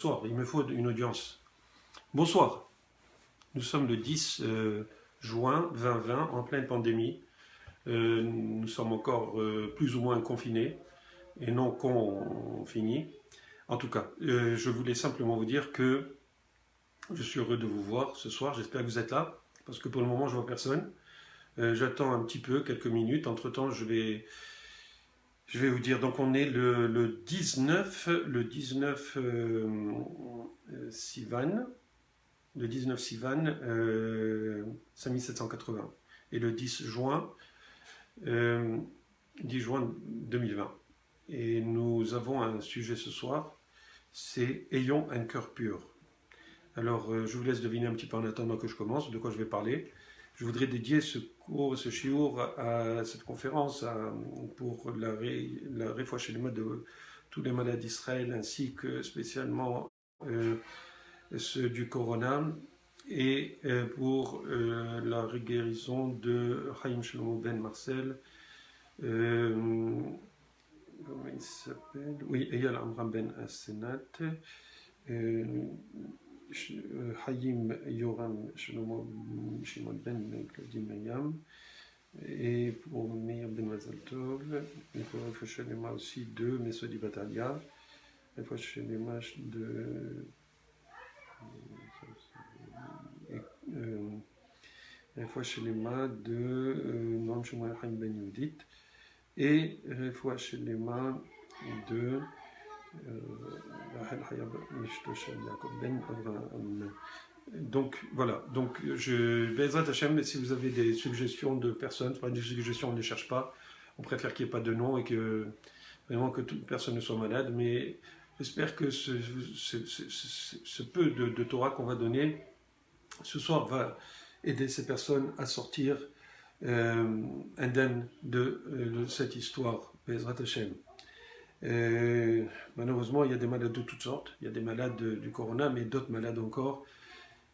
Bonsoir, il me faut une audience. Bonsoir, nous sommes le 10 juin 2020, en pleine pandémie. Nous sommes encore plus ou moins confinés et non confinés. En tout cas, je voulais simplement vous dire que je suis heureux de vous voir ce soir. J'espère que vous êtes là, parce que pour le moment, je vois personne. J'attends un petit peu, quelques minutes. Entre-temps, je vais vous dire, donc on est le 19 Sivan, le 19 Sivan 5780, et le 10 juin 2020. Et nous avons un sujet ce soir, c'est « Ayons un cœur pur ». Alors, je vous laisse deviner un petit peu en attendant que je commence de quoi je vais parler. Je voudrais dédier ce cours, ce shiur à cette conférence pour la réfoua chez les modes de tous les malades d'Israël, ainsi que spécialement ceux du Corona, et pour la guérison de Chaim Shlomo Ben Marcel, comment il s'appelle? Oui, Eyal Amram Ben Asenat, Chaim Yoram Shlomo Shimon Ben Claudine Mayam, et pour Meir Ben Mazal Tov, et pour Refouach Shelema aussi de Mesodi Batalia, Refouach Shelema de Refouach Shelema de Noam Shmuel Chaim Ben Yehudit, et Refouach Shelema de donc voilà, donc Bezrat Hashem, si vous avez des suggestions de personnes, pas des suggestions, on ne les cherche pas, on préfère qu'il n'y ait pas de nom et que vraiment que toute personne ne soit malade, mais j'espère que ce peu de Torah qu'on va donner ce soir va aider ces personnes à sortir indemnes de cette histoire, Bezrat Hashem. Malheureusement, il y a des malades de toutes sortes. Il y a des malades du corona, mais d'autres malades encore.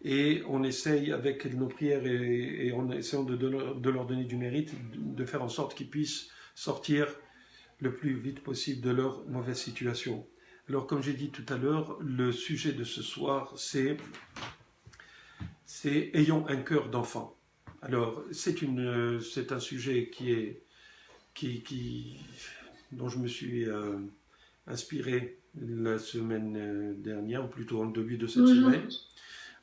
Et on essaye, avec nos prières et en essayant de leur donner du mérite, de faire en sorte qu'ils puissent sortir le plus vite possible de leur mauvaise situation. Alors, comme j'ai dit tout à l'heure, le sujet de ce soir, c'est « Ayons un cœur d'enfant ». Alors, c'est un sujet dont je me suis inspiré la semaine dernière, ou plutôt en début de cette semaine.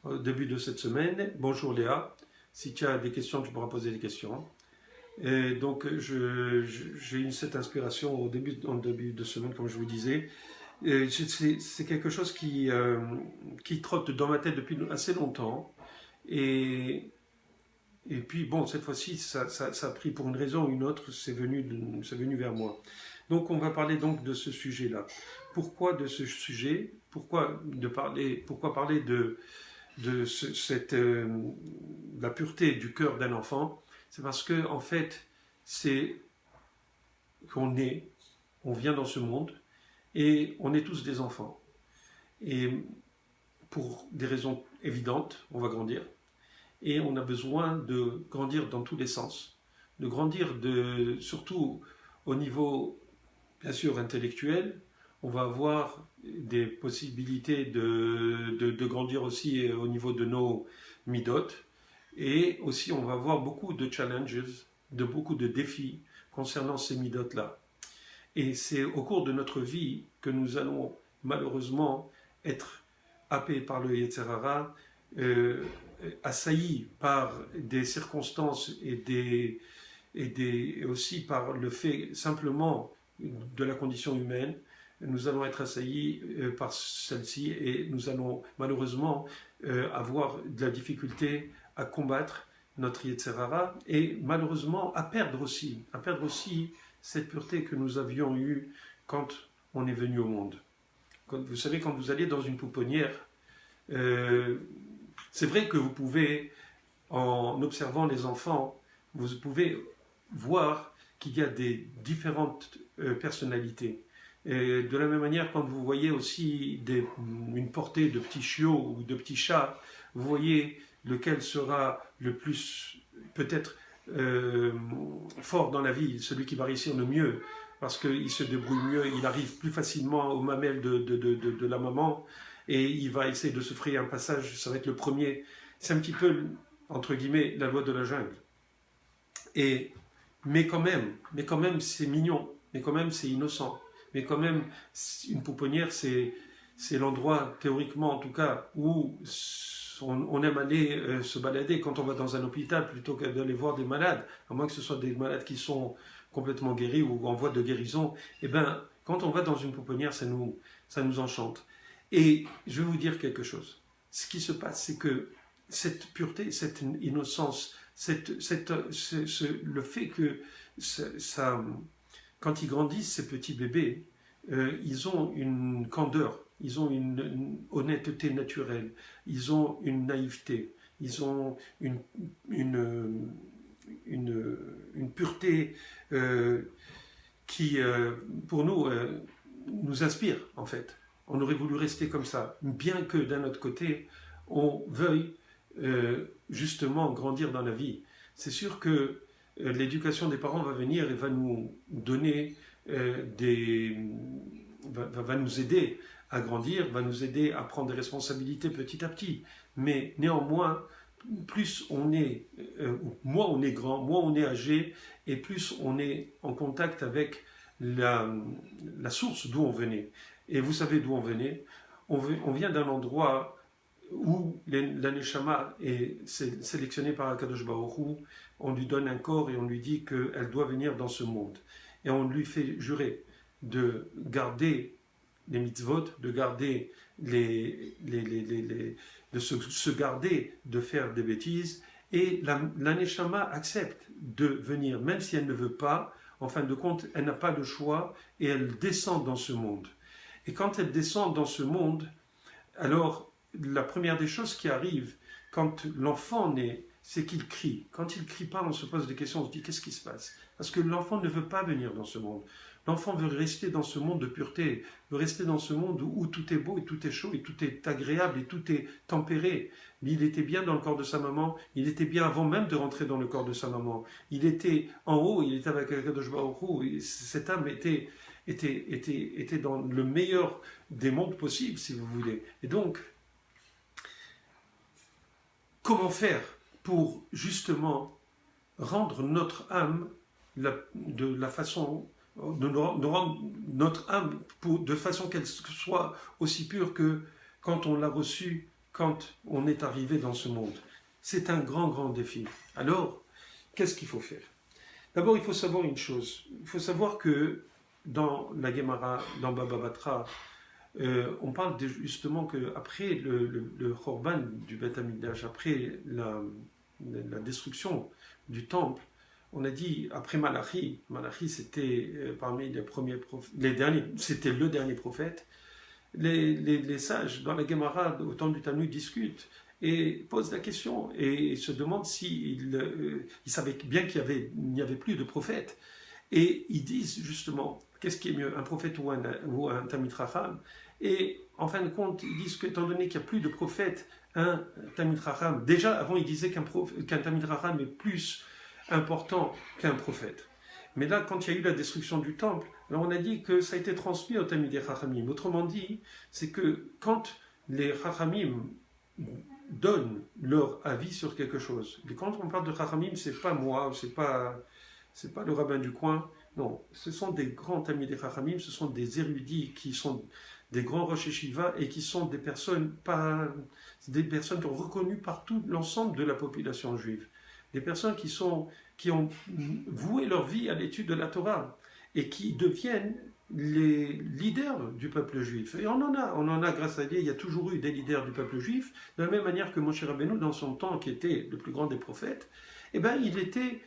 Au début de cette semaine. Bonjour Léa, si tu as des questions, tu pourras poser des questions. Et donc, j'ai eu cette inspiration en début de semaine, comme je vous disais. C'est quelque chose qui trotte dans ma tête depuis assez longtemps. Et puis, bon, cette fois-ci, ça a pris pour une raison ou une autre, c'est venu vers moi. Donc, on va parler donc de ce sujet-là. Pourquoi de ce sujet? Pourquoi parler de la pureté du cœur d'un enfant? C'est parce que, en fait, c'est qu'on on vient dans ce monde et on est tous des enfants. Et pour des raisons évidentes, on va grandir. Et on a besoin de grandir dans tous les sens, de grandir surtout au niveau, bien sûr, intellectuel. On va avoir des possibilités de grandir aussi au niveau de nos midot, et aussi on va avoir beaucoup de challenges, beaucoup de défis concernant ces midot-là. Et c'est au cours de notre vie que nous allons malheureusement être happés par le Yetzer Hara, assaillis par des circonstances et aussi par le fait simplement de la condition humaine. Nous allons être assaillis par celle-ci et nous allons malheureusement avoir de la difficulté à combattre notre Yetzer Hara et malheureusement à perdre aussi cette pureté que nous avions eue quand on est venu au monde. Vous savez, quand vous allez dans une pouponnière, c'est vrai que vous pouvez, en observant les enfants, vous pouvez voir qu'il y a des différentes personnalités. Et de la même manière, quand vous voyez aussi une portée de petits chiots ou de petits chats, vous voyez lequel sera le plus, peut-être, fort dans la vie, celui qui va réussir le mieux, parce qu'il se débrouille mieux, il arrive plus facilement aux mamelles de la maman, et il va essayer de se frayer un passage, ça va être le premier. C'est un petit peu, entre guillemets, la loi de la jungle. Mais quand même, c'est mignon, mais quand même, c'est innocent. Mais quand même, une pouponnière, c'est l'endroit, théoriquement en tout cas, où on aime aller se balader quand on va dans un hôpital plutôt que d'aller voir des malades, à moins que ce soit des malades qui sont complètement guéris ou en voie de guérison. Eh bien, quand on va dans une pouponnière, ça nous enchante. Et je vais vous dire quelque chose. Ce qui se passe, c'est que cette pureté, cette innocence, le fait que quand ils grandissent, ces petits bébés, ils ont une candeur, ils ont une honnêteté naturelle, ils ont une naïveté, ils ont une pureté qui, pour nous, nous inspire, en fait. On aurait voulu rester comme ça, bien que d'un autre côté, on veuille justement grandir dans la vie. C'est sûr que l'éducation des parents va venir et va nous donner va nous aider à grandir, va nous aider à prendre des responsabilités petit à petit. Mais néanmoins, plus on est, moins on est grand, moins on est âgé, et plus on est en contact avec la source d'où on venait. Et vous savez d'où on venait. On vient d'un endroit où la Neshama est sélectionnée par Akadosh Baruch Hu. On lui donne un corps et on lui dit qu'elle doit venir dans ce monde. Et on lui fait jurer de garder les mitzvot, de garder de se garder de faire des bêtises. Et la Neshama accepte de venir, même si elle ne veut pas. En fin de compte, elle n'a pas le choix et elle descend dans ce monde. Et quand elle descend dans ce monde, alors la première des choses qui arrive quand l'enfant naît, c'est qu'il crie. Quand il ne crie pas, on se pose des questions, on se dit qu'est-ce qui se passe? Parce que l'enfant ne veut pas venir dans ce monde. L'enfant veut rester dans ce monde de pureté, veut rester dans ce monde où tout est beau et tout est chaud et tout est agréable et tout est tempéré. Il était bien dans le corps de sa maman, il était bien avant même de rentrer dans le corps de sa maman. Il était en haut, il était avec Akadosh Baruch Hu, cette âme était dans le meilleur des mondes possibles, si vous voulez. Et donc, comment faire pour justement rendre notre âme de rendre notre âme de façon qu'elle soit aussi pure que quand on l'a reçue, quand on est arrivé dans ce monde. C'est un grand, grand défi. Alors, qu'est-ce qu'il faut faire? D'abord, il faut savoir une chose. Il faut savoir que dans la Gemara, dans Baba Batra, on parle justement qu'après le Khorban du Beth Amikdash, après la destruction du temple, on a dit, après Malachi c'était parmi les premiers prophètes, c'était le dernier prophète, les sages dans la Gemara au temps du Talmud discutent et posent la question et se demandent s'ils savaient bien qu'il n'y avait plus de prophètes. Et ils disent justement, qu'est-ce qui est mieux, un prophète ou un Talmid Chacham? Et en fin de compte, ils disent qu'étant donné qu'il n'y a plus de prophètes, un Talmid Chacham, déjà avant ils disaient qu'un Talmid Chacham est plus important qu'un prophète. Mais là, quand il y a eu la destruction du temple, alors on a dit que ça a été transmis au Talmidei Chachamim. Autrement dit, c'est que quand les Chachamim donnent leur avis sur quelque chose, et quand on parle de Chachamim, c'est pas moi, c'est pas le rabbin du coin, non, ce sont des grands Talmidei Chachamim, ce sont des érudits qui sont des grands Rosh Yeshiva et qui sont des personnes reconnues par tout l'ensemble de la population juive. Des personnes qui ont voué leur vie à l'étude de la Torah et qui deviennent les leaders du peuple juif. Et on en a grâce à Dieu, il y a toujours eu des leaders du peuple juif, de la même manière que Moshe Rabbeinu, dans son temps, qui était le plus grand des prophètes, eh ben, il était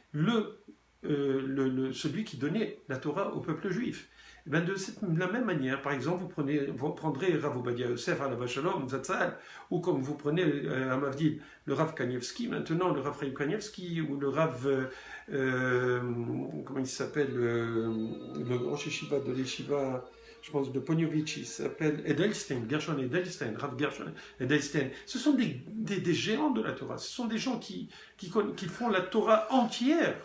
celui qui donnait la Torah au peuple juif. Eh ben de la même manière, par exemple, vous prendrez Rav Ovadia Yosef, Alav Shalom, Zatzal, ou comme vous prenez à Mavdil, le Rav Kanievski, maintenant le Rav Chaim Kanievski, ou le Rav, comment il s'appelle, le Rosh Yeshiva de l'Yeshiva, je pense, de Poniovitch, il s'appelle Edelstein, Gershon Edelstein, Rav Gershon Edelstein. Ce sont des géants de la Torah. Ce sont des gens qui font la Torah entière,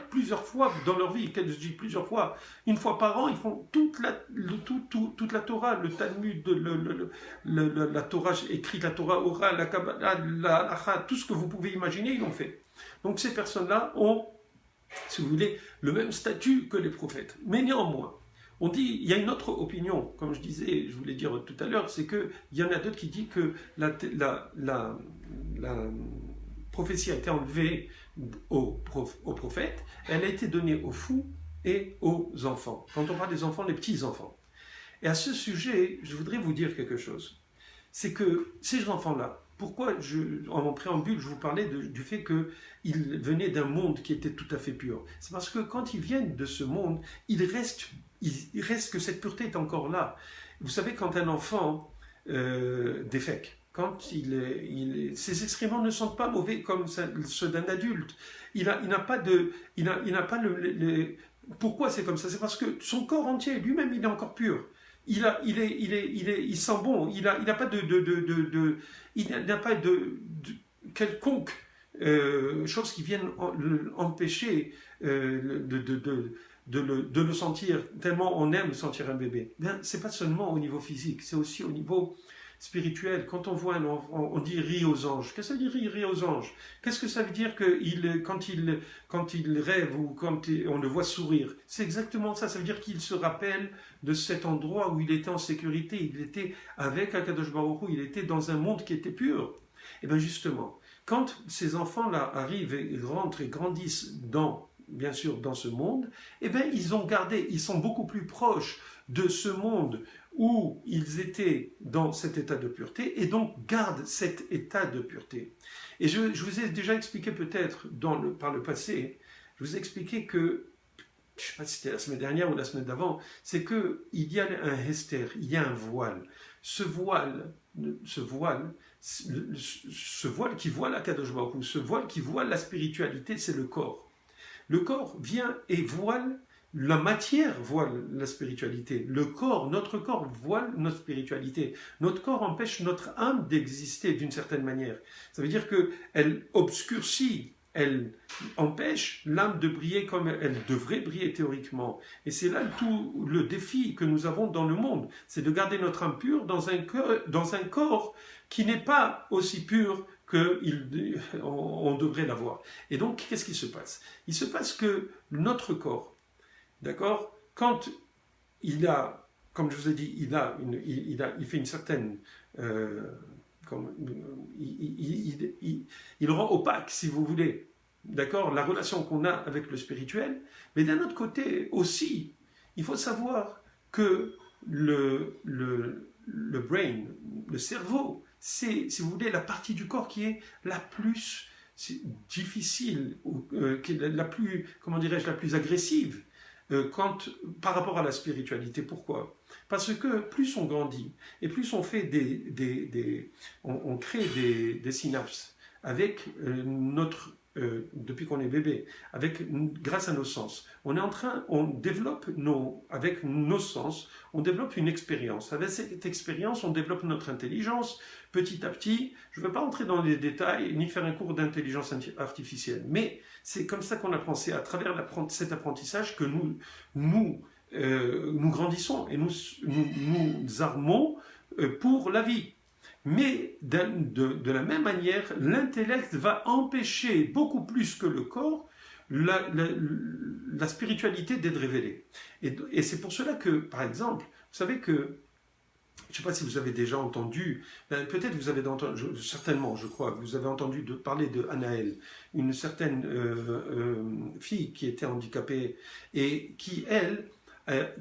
plusieurs fois dans leur vie. Je dis plusieurs fois, une fois par an, ils font toute la Torah, le Talmud, la Torah écrite, la Torah orale, la Kabbalah, la Halacha, tout ce que vous pouvez imaginer, ils l'ont fait. Donc ces personnes-là ont, si vous voulez, le même statut que les prophètes. Mais néanmoins, on dit, il y a une autre opinion, comme je disais, je voulais dire tout à l'heure, c'est qu'il y en a d'autres qui disent que la prophétie a été enlevée aux prophètes, elle a été donnée aux fous et aux enfants. Quand on parle des enfants, les petits-enfants. Et à ce sujet, je voudrais vous dire quelque chose. C'est que ces enfants-là, pourquoi, en préambule, je vous parlais du fait qu'ils venaient d'un monde qui était tout à fait pur. C'est parce que quand ils viennent de ce monde, il reste que cette pureté est encore là. Vous savez, quand un enfant défèque, quand ses excréments ne sont pas mauvais comme ceux d'un adulte, il n'a pas pourquoi c'est comme ça? C'est parce que son corps entier, lui-même, il est encore pur. Il sent bon. Il n'a pas de quelconque chose qui vienne empêcher de le sentir, tellement on aime sentir un bébé. C'est pas seulement au niveau physique, c'est aussi au niveau spirituel. Quand on voit un enfant, on dit rit aux anges. Qu'est-ce que ça veut dire rit aux anges? Qu'est-ce que ça veut dire quand il rêve ou quand on le voit sourire? C'est exactement ça. Ça veut dire qu'il se rappelle de cet endroit où il était en sécurité. Il était avec Akadosh Baruch Hu, il était dans un monde qui était pur. Et bien justement, quand ces enfants-là arrivent et rentrent et grandissent bien sûr dans ce monde, eh bien ils sont beaucoup plus proches de ce monde où ils étaient dans cet état de pureté et donc gardent cet état de pureté. Et je vous ai déjà expliqué peut-être par le passé, je vous ai expliqué que, je ne sais pas si c'était la semaine dernière ou la semaine d'avant, c'est qu'il y a un hester, il y a un voile. Ce voile qui voile la Kadosh Baruch Hu, ce voile qui voile la spiritualité, c'est le corps. Le corps vient et voile, la matière voile la spiritualité. Notre corps voile notre spiritualité. Notre corps empêche notre âme d'exister d'une certaine manière. Ça veut dire qu'elle obscurcit, elle empêche l'âme de briller comme elle devrait briller théoriquement. Et c'est là tout le défi que nous avons dans le monde. C'est de garder notre âme pure dans un corps qui n'est pas aussi pur qu'on devrait l'avoir. Et donc, qu'est-ce qui se passe? Il se passe que notre corps, d'accord, quand il a, comme je vous ai dit, il fait une certaine... il rend opaque, si vous voulez, d'accord, la relation qu'on a avec le spirituel, mais d'un autre côté aussi, il faut savoir que le brain, le cerveau, c'est, si vous voulez, la partie du corps qui est la plus difficile, qui est la plus, comment dirais-je, la plus agressive par rapport à la spiritualité. Pourquoi? Parce que plus on grandit et plus on fait on crée des synapses avec depuis qu'on est bébé, grâce à nos sens. On développe avec nos sens, on développe une expérience. Avec cette expérience, on développe notre intelligence petit à petit. Je ne vais pas entrer dans les détails ni faire un cours d'intelligence artificielle, mais c'est comme ça qu'on apprend. C'est à travers cet apprentissage que nous grandissons et nous armons pour la vie. Mais de la même manière, l'intellect va empêcher beaucoup plus que le corps la spiritualité d'être révélée. Et c'est pour cela que, par exemple, vous savez que, je ne sais pas si vous avez déjà entendu, peut-être vous avez entendu, certainement, je crois, vous avez entendu parler de Anaël, une certaine fille qui était handicapée et qui, elle,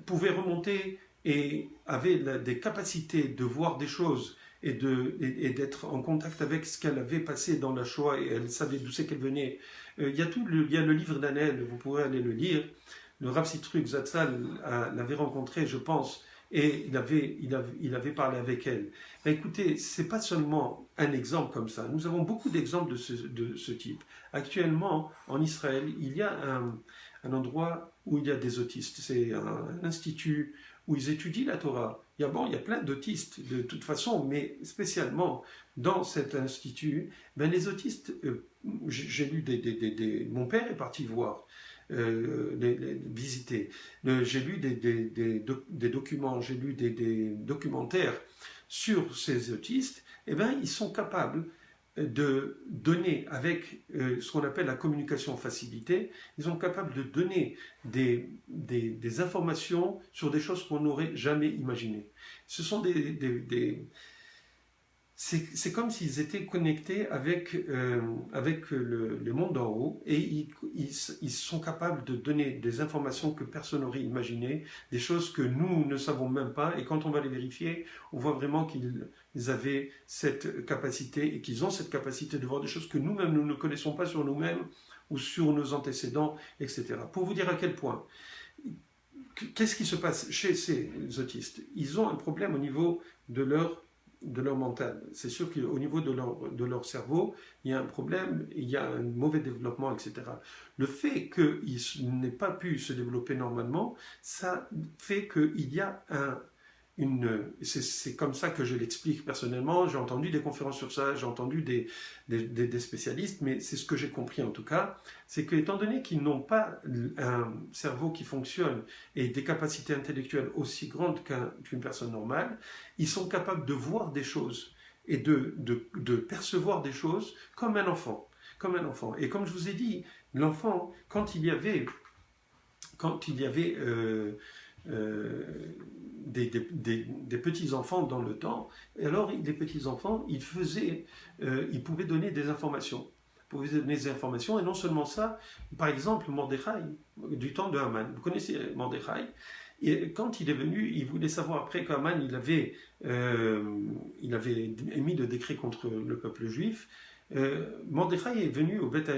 pouvait remonter et avait des capacités de voir des choses et d'être en contact avec ce qu'elle avait passé dans la Shoah, et elle savait d'où c'est qu'elle venait. Il y a le livre d'Anaël, vous pourrez aller le lire. Le Rav Sitruk Zatzal l'avait rencontré, je pense, et il avait parlé avec elle. Mais écoutez, c'est pas seulement un exemple comme ça. Nous avons beaucoup d'exemples de ce type. Actuellement, en Israël, il y a un endroit où il y a des autistes. C'est un institut où ils étudient la Torah. Il y a plein d'autistes de toute façon, mais spécialement dans cet institut, ben les autistes, j'ai lu mon père est parti voir, visiter. J'ai lu des documents, j'ai lu des documentaires sur ces autistes. Eh ben, ils sont capables de donner avec ce qu'on appelle la communication facilitée, ils sont capables de donner des informations sur des choses qu'on n'aurait jamais imaginées. Ce sont c'est comme s'ils étaient connectés avec le monde d'en haut et ils sont capables de donner des informations que personne n'aurait imaginées, des choses que nous ne savons même pas, et quand on va les vérifier, on voit vraiment qu'ils avaient cette capacité et qu'ils ont cette capacité de voir des choses que nous-mêmes nous ne connaissons pas sur nous-mêmes ou sur nos antécédents, etc. Pour vous dire à quel point, qu'est-ce qui se passe chez ces autistes? Ils ont un problème au niveau de leur mental. C'est sûr qu'au niveau de leur cerveau, il y a un problème, il y a un mauvais développement, etc. Le fait qu'ils n'aient pas pu se développer normalement, ça fait qu'il y a c'est comme ça que je l'explique personnellement. J'ai entendu des conférences sur ça, j'ai entendu des spécialistes, mais c'est ce que j'ai compris en tout cas, c'est que étant donné qu'ils n'ont pas un cerveau qui fonctionne et des capacités intellectuelles aussi grandes qu'une personne normale, ils sont capables de voir des choses et de percevoir des choses comme un enfant. Comme un enfant. Et comme je vous ai dit, l'enfant, quand il y avait des petits-enfants dans le temps, et alors les petits-enfants, ils pouvaient donner des informations. Ils pouvaient donner des informations, et non seulement ça, par exemple, Mordechai, du temps de Haman. Vous connaissez Mordechai? Et quand il est venu, il voulait savoir après qu'Haman, il avait émis le décret contre le peuple juif. Mordechai est venu au Beth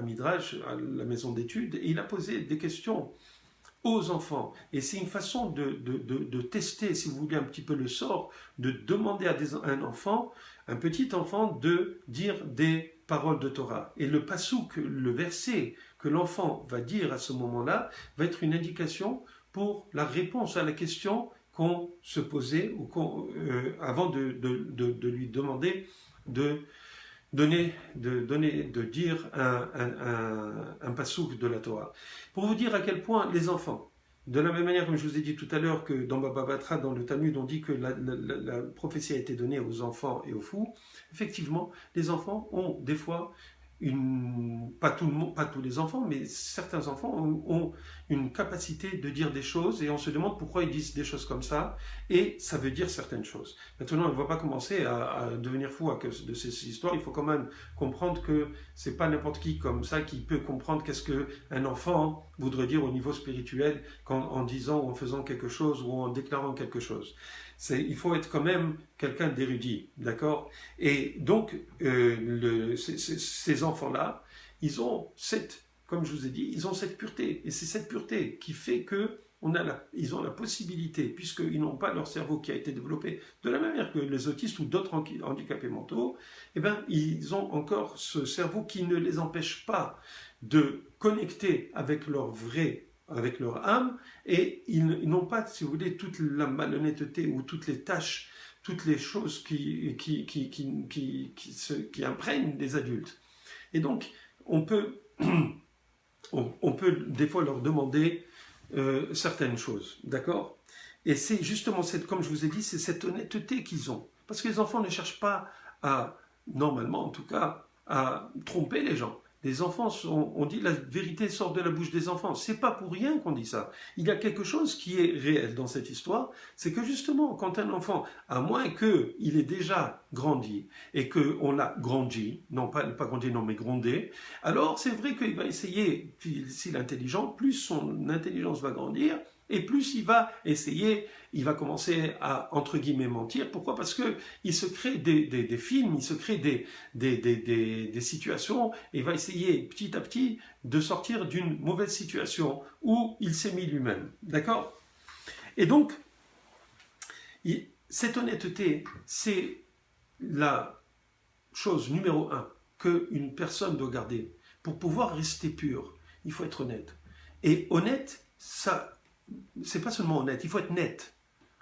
Midrash, à la maison d'études, et il a posé des questions aux enfants. Et c'est une façon de tester, si vous voulez, un petit peu le sort, de demander à un enfant, un petit enfant, de dire des paroles de Torah. Et le pasouk, le verset que l'enfant va dire à ce moment-là, va être une indication pour la réponse à la question qu'on se posait ou avant de lui demander de dire un pasouk de la Torah. Pour vous dire à quel point les enfants, de la même manière comme je vous ai dit tout à l'heure que dans Baba Batra, dans le Talmud, on dit que la prophétie a été donnée aux enfants et aux fous, effectivement, les enfants ont des fois pas tous les enfants, mais certains enfants ont une capacité de dire des choses et on se demande pourquoi ils disent des choses comme ça et ça veut dire certaines choses. Maintenant, on ne va pas commencer à devenir fou à cause de ces histoires. Il faut quand même comprendre que c'est pas n'importe qui comme ça qui peut comprendre qu'est-ce qu'un enfant voudrait dire au niveau spirituel en disant ou en faisant quelque chose ou en déclarant quelque chose. Il faut être quand même quelqu'un d'érudit, d'accord? Et donc, ces enfants-là, ils ont comme je vous ai dit, ils ont cette pureté. Et c'est cette pureté qui fait ils ont la possibilité, puisqu'ils n'ont pas leur cerveau qui a été développé de la même manière que les autistes ou d'autres handicapés mentaux, eh bien, ils ont encore ce cerveau qui ne les empêche pas de connecter avec leur âme, et ils n'ont pas, si vous voulez, toute la malhonnêteté ou toutes les tâches, toutes les choses qui imprègnent des adultes. Et donc, on peut des fois leur demander certaines choses, d'accord? Et c'est justement comme je vous ai dit, c'est cette honnêteté qu'ils ont. Parce que les enfants ne cherchent pas normalement en tout cas, à tromper les gens. Les enfants on dit la vérité sort de la bouche des enfants. C'est pas pour rien qu'on dit ça. Il y a quelque chose qui est réel dans cette histoire, c'est que justement, quand un enfant, à moins qu'il ait déjà grandi et qu'on l'a grandi, non pas grandi, non mais grondé, alors c'est vrai qu'il va essayer, s'il est intelligent, plus son intelligence va grandir, et plus il va essayer, il va commencer à, entre guillemets, mentir. Pourquoi? Parce qu'il se crée des films, il se crée des situations, et il va essayer petit à petit de sortir d'une mauvaise situation où il s'est mis lui-même. D'accord? Et donc, cette honnêteté, c'est la chose numéro 1 qu'une personne doit garder. Pour pouvoir rester pur, il faut être honnête. Et honnête, ça... c'est pas seulement honnête, il faut être net.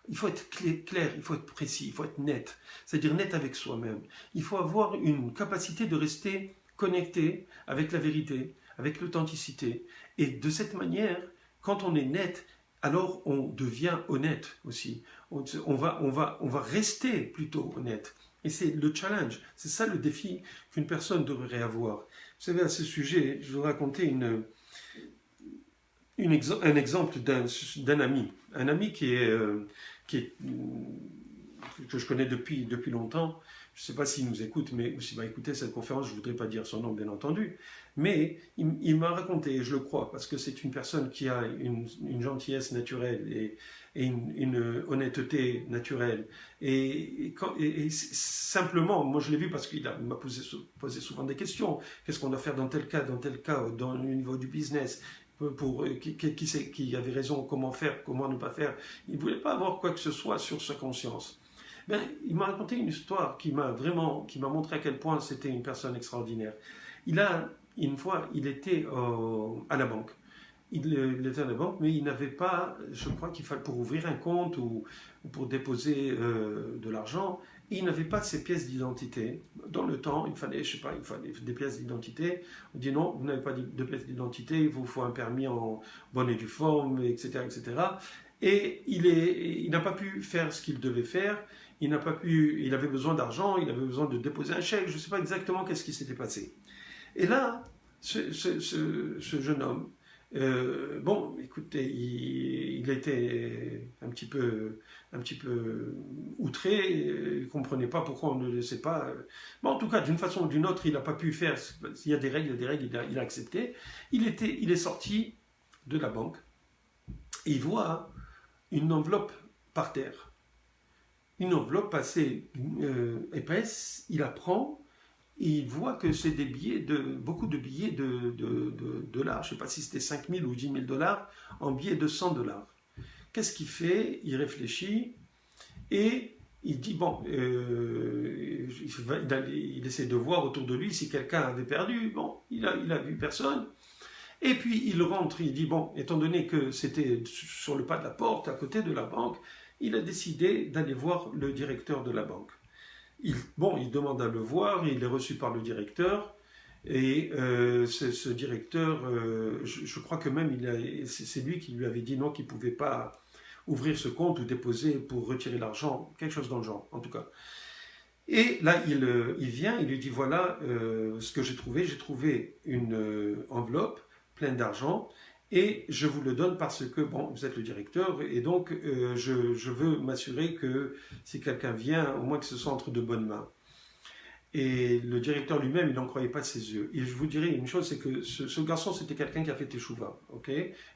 il faut être clair, il faut être précis, il faut être net, c'est-à-dire net avec soi-même. Il faut avoir une capacité de rester connecté avec la vérité, avec l'authenticité. Et de cette manière, quand on est net, alors on devient honnête aussi. On va rester plutôt honnête. Et c'est le challenge, c'est ça le défi qu'une personne devrait avoir. Vous savez, à ce sujet, je vais vous raconter un exemple d'un ami. Un ami que je connais depuis longtemps. Je ne sais pas s'il nous écoute, mais s'il va écouter cette conférence, je ne voudrais pas dire son nom, bien entendu. Mais il m'a raconté, et je le crois, parce que c'est une personne qui a une gentillesse naturelle et une honnêteté naturelle. Et simplement, moi je l'ai vu parce qu'il m'a posé souvent des questions. Qu'est-ce qu'on doit faire dans tel cas, dans le niveau du business qui avait raison, comment faire, comment ne pas faire. Il ne voulait pas avoir quoi que ce soit sur sa conscience. Ben, il m'a raconté une histoire qui m'a montré à quel point c'était une personne extraordinaire. Une fois, il était à la banque. Il était à la banque, mais il n'avait pas, je crois qu'il fallait pour ouvrir un compte ou pour déposer de l'argent, il n'avait pas ses pièces d'identité. Dans le temps, il fallait des pièces d'identité. On dit non, vous n'avez pas de pièces d'identité, il vous faut un permis en bonne et due forme, etc., etc. Et il n'a pas pu faire ce qu'il devait faire. Il avait besoin d'argent, il avait besoin de déposer un chèque. Je ne sais pas exactement qu'est-ce qui s'était passé. Et là, ce jeune homme, bon, écoutez, il était un petit peu outré, il ne comprenait pas pourquoi on ne le laissait pas. Bon, en tout cas, d'une façon ou d'une autre, il n'a pas pu faire. Il y a des règles, il a accepté. Il est sorti de la banque et il voit une enveloppe par terre. Une enveloppe assez épaisse, il la prend. Et il voit que c'est beaucoup de billets de dollars. Je ne sais pas si c'était 5 000 ou 10 000 dollars en billets de 100 dollars. Qu'est-ce qu'il fait? Il réfléchit et il dit, bon, il essaie de voir autour de lui si quelqu'un avait perdu. Bon, il a vu personne. Et puis il rentre, il dit, bon, étant donné que c'était sur le pas de la porte, à côté de la banque, il a décidé d'aller voir le directeur de la banque. Il demande à le voir, il est reçu par le directeur, et ce directeur, je crois que même c'est lui qui lui avait dit non, qu'il ne pouvait pas ouvrir ce compte ou déposer pour retirer l'argent, quelque chose dans le genre, en tout cas. Et là, il vient, il lui dit voilà ce que j'ai trouvé une enveloppe pleine d'argent, et je vous le donne parce que, bon, vous êtes le directeur, et donc je veux m'assurer que si quelqu'un vient, au moins que ce soit entre de bonnes mains. Et le directeur lui-même, il n'en croyait pas de ses yeux. Et je vous dirais une chose, c'est que ce garçon, c'était quelqu'un qui a fait teshuva, ok?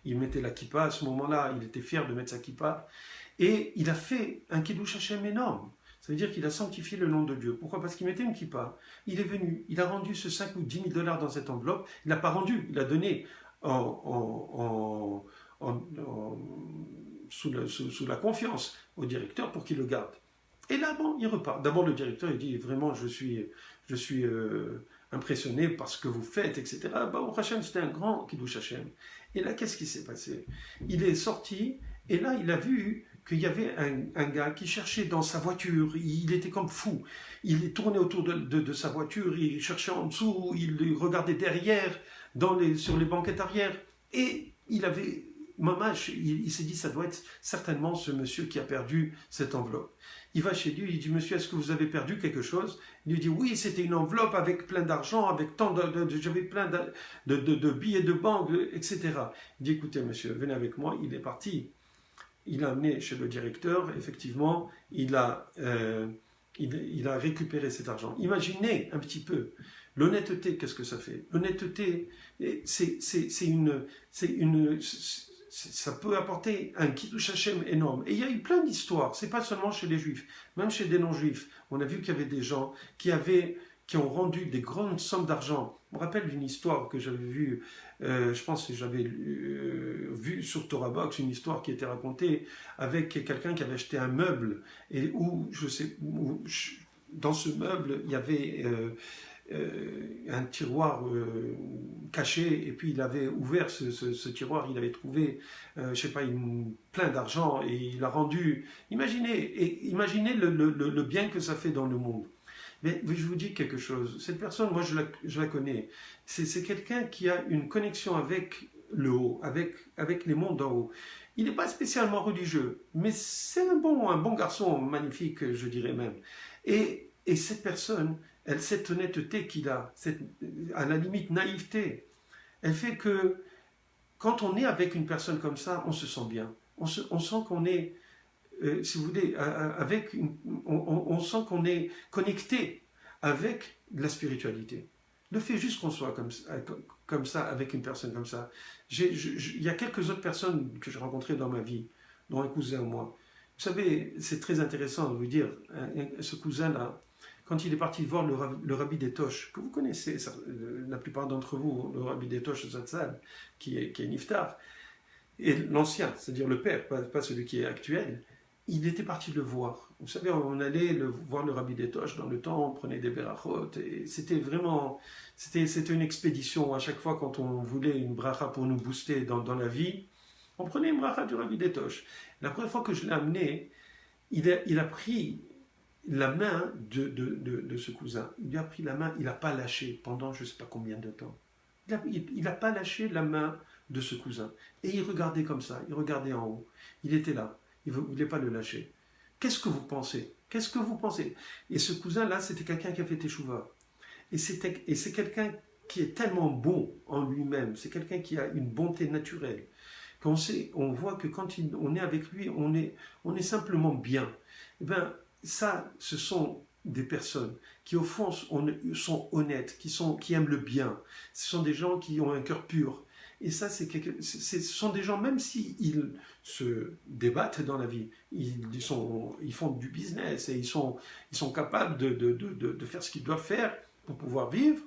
Il mettait la kippa, à ce moment-là, il était fier de mettre sa kippa, et il a fait un kiddush Hashem énorme. Ça veut dire qu'il a sanctifié le nom de Dieu. Pourquoi? Parce qu'il mettait une kippa. Il est venu, il a rendu ce 5 ou 10 000 dollars dans cette enveloppe, il n'a pas rendu, il a donné sous la confiance au directeur pour qu'il le garde. Et là, bon, il repart. D'abord, le directeur, il dit, vraiment, je suis impressionné par ce que vous faites, etc. Bah, Hachem, c'était un grand Kiddush Hashem. Et là, qu'est-ce qui s'est passé? Il est sorti, et là, il a vu qu'il y avait un gars qui cherchait dans sa voiture, il était comme fou. Il est tourné autour de sa voiture, il cherchait en dessous, il regardait derrière, sur les banquettes arrière, et il avait... Mamash, il s'est dit, ça doit être certainement ce monsieur qui a perdu cette enveloppe. Il va chez lui, il dit, monsieur, est-ce que vous avez perdu quelque chose? Il lui dit, oui, c'était une enveloppe avec plein d'argent, avec j'avais plein de billets de banque, etc. Il dit, écoutez, monsieur, venez avec moi. Il est parti. Il l'a amené chez le directeur. Effectivement, il a récupéré cet argent. Imaginez un petit peu. L'honnêteté, qu'est-ce que ça fait? L'honnêteté, ça peut apporter un Kiddush Hashem énorme. Et il y a eu plein d'histoires, c'est pas seulement chez les Juifs, même chez des non-Juifs. On a vu qu'il y avait des gens qui ont rendu des grandes sommes d'argent. Je me rappelle d'une histoire que j'avais vue, je pense que j'avais vu sur Torah Box, une histoire qui était racontée avec quelqu'un qui avait acheté un meuble, et dans ce meuble, il y avait... un tiroir caché, et puis il avait ouvert ce tiroir, il avait trouvé, je sais pas, plein d'argent, et il a rendu. Imaginez le bien que ça fait dans le monde. Mais je vous dis quelque chose, cette personne, moi je la connais, c'est quelqu'un qui a une connexion avec le haut, avec les mondes d'en haut. Il n'est pas spécialement religieux, mais c'est un bon garçon, magnifique, je dirais même. Et cette personne, cette honnêteté qu'il a, à la limite naïveté, elle fait que quand on est avec une personne comme ça, on se sent bien. On sent qu'on est, si vous voulez, on sent qu'on est connecté avec la spiritualité. Le fait juste qu'on soit comme ça, avec une personne comme ça. Il y a quelques autres personnes que j'ai rencontrées dans ma vie, dont un cousin moi. Vous savez, c'est très intéressant de vous dire, ce cousin-là, quand il est parti voir le rabbi des Toches, que vous connaissez, la plupart d'entre vous, le rabbi des Toches de Zatzal, qui est Niftar, et l'ancien, c'est-à-dire le père, pas celui qui est actuel, il était parti le voir. Vous savez, on allait voir le rabbi des Toches dans le temps, on prenait des berachot, et c'était vraiment, c'était une expédition. À chaque fois, quand on voulait une bracha pour nous booster dans la vie, on prenait une bracha du rabbi des Toches. La première fois que je l'ai amené, il a pris la main de ce cousin. Il lui a pris la main, il n'a pas lâché pendant je ne sais pas combien de temps. Il n'a pas lâché la main de ce cousin. Et il regardait comme ça, il regardait en haut. Il était là, il ne voulait pas le lâcher. Qu'est-ce que vous pensez? Qu'est-ce que vous pensez? Et ce cousin-là, c'était quelqu'un qui a fait teshuva. Et c'est quelqu'un qui est tellement bon en lui-même, c'est quelqu'un qui a une bonté naturelle. On voit que quand on est avec lui, on est simplement bien. Eh bien, ça, ce sont des personnes qui, au fond, sont honnêtes, qui aiment le bien. Ce sont des gens qui ont un cœur pur. Et ça, ce sont des gens, même s'ils se débattent dans la vie, ils font du business et ils sont capables de faire ce qu'ils doivent faire pour pouvoir vivre,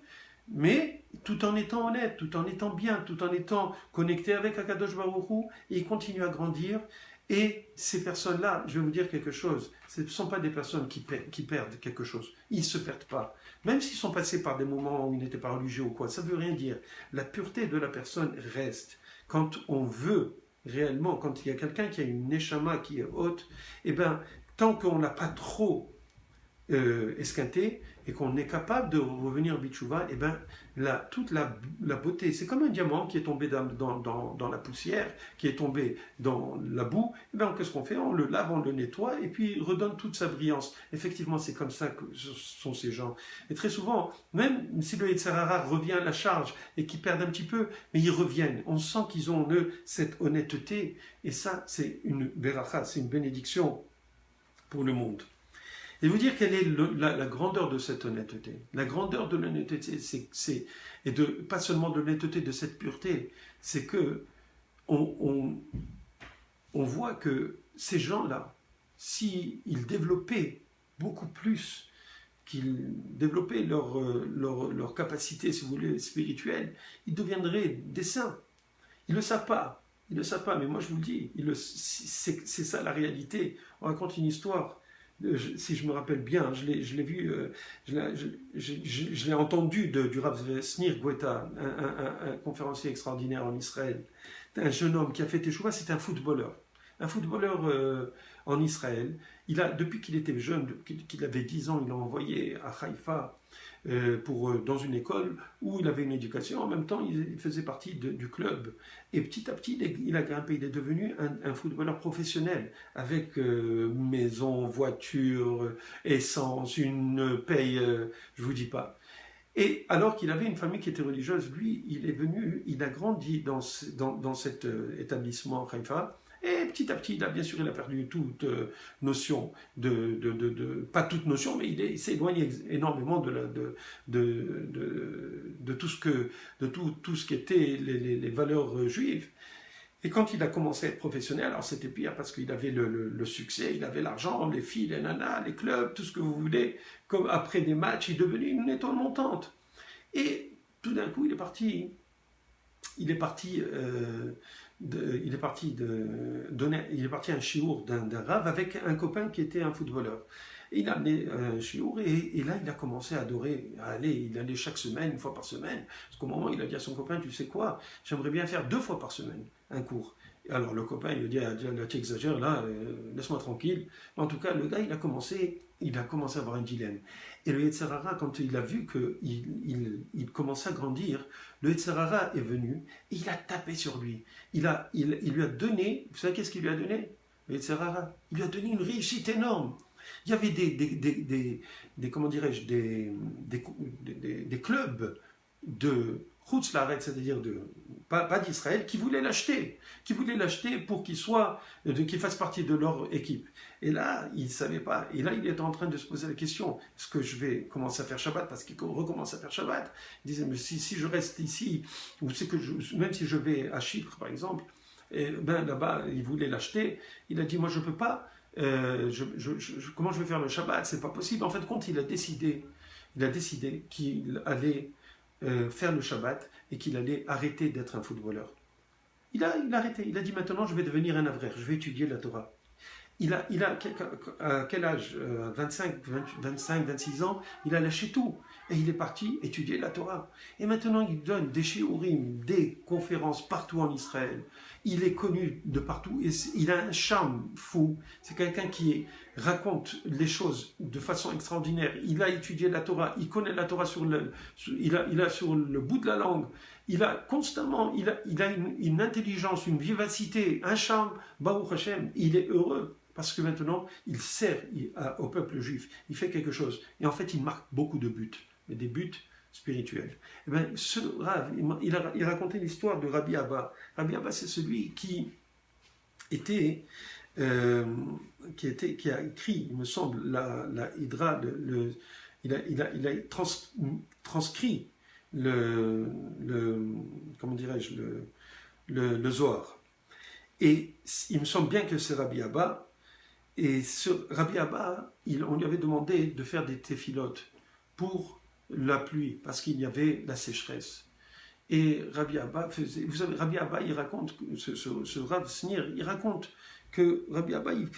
mais tout en étant honnête, tout en étant bien, tout en étant connecté avec Akadosh Baruch Hu, et ils continuent à grandir. Et ces personnes-là, je vais vous dire quelque chose, ce ne sont pas des personnes qui perdent quelque chose. Ils ne se perdent pas. Même s'ils sont passés par des moments où ils n'étaient pas religieux ou quoi, ça ne veut rien dire. La pureté de la personne reste. Quand on veut réellement, quand il y a quelqu'un qui a une neshama qui est haute, eh bien, tant qu'on n'a pas trop esquinté et qu'on est capable de revenir bitchouva, et ben toute la beauté, c'est comme un diamant qui est tombé dans la poussière, qui est tombé dans la boue, et ben qu'est-ce qu'on fait? On le lave, on le nettoie et puis il redonne toute sa brillance. Effectivement, c'est comme ça que sont ces gens. Et très souvent, même si le Yetzer Hara revient à la charge et qu'ils perdent un petit peu, mais ils reviennent. On sent qu'ils ont en eux cette honnêteté, et ça, c'est une beracha, c'est une bénédiction pour le monde. Et vous dire quelle est la grandeur de cette honnêteté. La grandeur de l'honnêteté, et pas seulement de l'honnêteté, de cette pureté, c'est que on voit que ces gens-là, s'ils développaient beaucoup plus, qu'ils développaient leur capacité, si vous voulez, spirituelle, ils deviendraient des saints. Ils ne le savent pas. Ils ne le savent pas, mais moi je vous le dis, c'est ça la réalité. On raconte une histoire. Si je me rappelle bien, je l'ai vu, je l'ai entendu du Rav Snir Gweta, un conférencier extraordinaire en Israël, un jeune homme qui a fait teshuva, c'est un footballeur. Un footballeur en Israël. Depuis qu'il était jeune, depuis qu'il avait 10 ans, il l'a envoyé à Haïfa dans une école où il avait une éducation. En même temps, il faisait partie du club. Et petit à petit, il a grimpé. Il est devenu un footballeur professionnel avec maison, voiture, essence, une paye, je ne vous dis pas. Et alors qu'il avait une famille qui était religieuse, lui, il a grandi dans cet établissement Haïfa. Et petit à petit, bien sûr, il a perdu toute notion pas toute notion, mais il s'est éloigné énormément de tout ce qui était les valeurs juives. Et quand il a commencé à être professionnel, alors c'était pire parce qu'il avait le succès, il avait l'argent, les filles, les nanas, les clubs, tout ce que vous voulez. Comme après des matchs, il est devenu une étoile montante. Et tout d'un coup, il est parti à un chiour d'un rave avec un copain qui était un footballeur. Et il a amené un chiour, et là, il a commencé à adorer, à aller. Il allait chaque semaine, une fois par semaine. Parce qu'au moment, il a dit à son copain, tu sais quoi, j'aimerais bien faire 2 fois par semaine un cours. Et alors le copain, il lui dit, ah, là, tu exagères, là, laisse-moi tranquille. En tout cas, le gars, il a commencé à avoir un dilemme. Et le Yetzer Hara, quand il a vu qu'il commençait à grandir, le Yetzer Hara est venu, et il a tapé sur lui. Il lui a donné, vous savez qu'est-ce qu'il lui a donné? Le Yetzer Hara, il lui a donné une réussite énorme. Il y avait comment dirais-je, des clubs de Chutz Laaretz, c'est-à-dire pas d'Israël, qui voulaient l'acheter pour qu'il fasse partie de leur équipe. Et là, il ne savait pas. Et là, il était en train de se poser la question, est-ce que je vais commencer à faire Shabbat? Parce qu'il recommence à faire Shabbat. Il disait, mais si je reste ici, ou c'est que même si je vais à Chypre, par exemple, et ben là-bas, il voulait l'acheter. Il a dit, moi, je ne peux pas. Comment je vais faire le Shabbat? C'est pas possible. En fait, compte, il a décidé qu'il allait faire le Shabbat et qu'il allait arrêter d'être un footballeur. Il a arrêté. Il a dit maintenant, je vais devenir un avraire. Je vais étudier la Torah. À quel âge 25, 26 ans, il a lâché tout. Et il est parti étudier la Torah. Et maintenant, il donne des shiurim, des conférences partout en Israël. Il est connu de partout. Et il a un charme fou. C'est quelqu'un qui raconte les choses de façon extraordinaire. Il a étudié la Torah. Il connaît la Torah sur le bout de la langue. Il a constamment, il a une intelligence, une vivacité, un charme. Baruch Hashem, il est heureux. Parce que maintenant, il sert au peuple juif. Il fait quelque chose. Et en fait, il marque beaucoup de buts. Mais des buts spirituels. Et bien, ce Rav, il racontait l'histoire de Rabbi Abba. Rabbi Abba, c'est celui qui a écrit, il me semble, la Hydra, il a transcrit comment dirais-je, le Zohar. Et il me semble bien que c'est Rabbi Abba. Et ce Rabbi Abba, on lui avait demandé de faire des téphilotes pour la pluie, parce qu'il y avait la sécheresse. Et Rabbi Abba vous savez, Rabbi Abba, il raconte, ce Rav Snir, il raconte que Rabbi Abba, il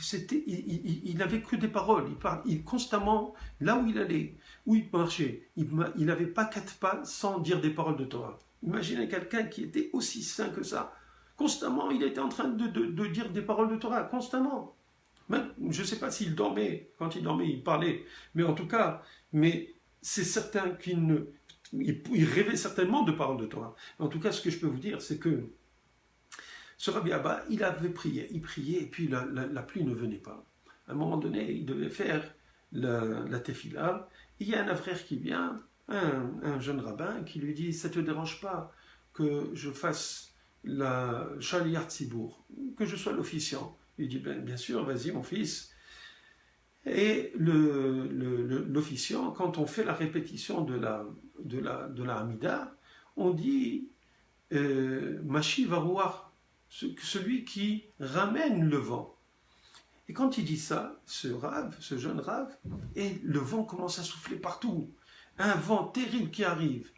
n'avait que des paroles. Il constamment, là où il allait, où il marchait, il n'avait pas 4 pas sans dire des paroles de Torah. Imaginez quelqu'un qui était aussi saint que ça. Constamment, il était en train de dire des paroles de Torah, constamment. Même, je ne sais pas s'il dormait. Quand il dormait, il parlait. Mais en tout cas, c'est certain qu'il rêvait certainement de paroles de Torah. En tout cas, ce que je peux vous dire, c'est que ce Rabbi Abba, il avait prié. Il priait et puis la pluie ne venait pas. À un moment donné, il devait faire la tefila. Il y a un avraire qui vient, un jeune rabbin, qui lui dit « Ça ne te dérange pas que je fasse la Shaliyat Tzibour, que je sois l'officiant ?» Il dit, bien sûr, vas-y mon fils. Et l'officiant, quand on fait la répétition de la Hamida, on dit Mashi Varouar, celui qui ramène le vent. Et quand il dit ça, ce jeune rave, et le vent commence à souffler partout. Un vent terrible qui arrive.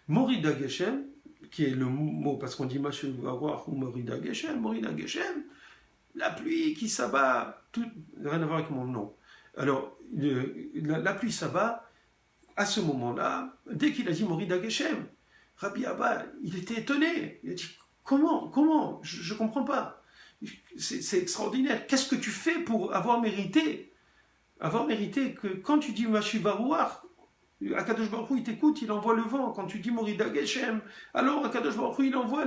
Morida Geshem, qui est le mot, parce qu'on dit Mashi Varouar ou Morida Geshem, la pluie qui s'abat, rien à voir avec mon nom. Alors, la pluie s'abat, à ce moment-là, dès qu'il a dit Morida Geshem, Rabbi Abba, il était étonné. Il a dit, comment je ne comprends pas. C'est extraordinaire. Qu'est-ce que tu fais pour avoir mérité que quand tu dis Mashivarouar, Akadosh Baruch Hu, il t'écoute, il envoie le vent. Quand tu dis Morida Geshem, alors Akadosh Baruch Hu, il envoie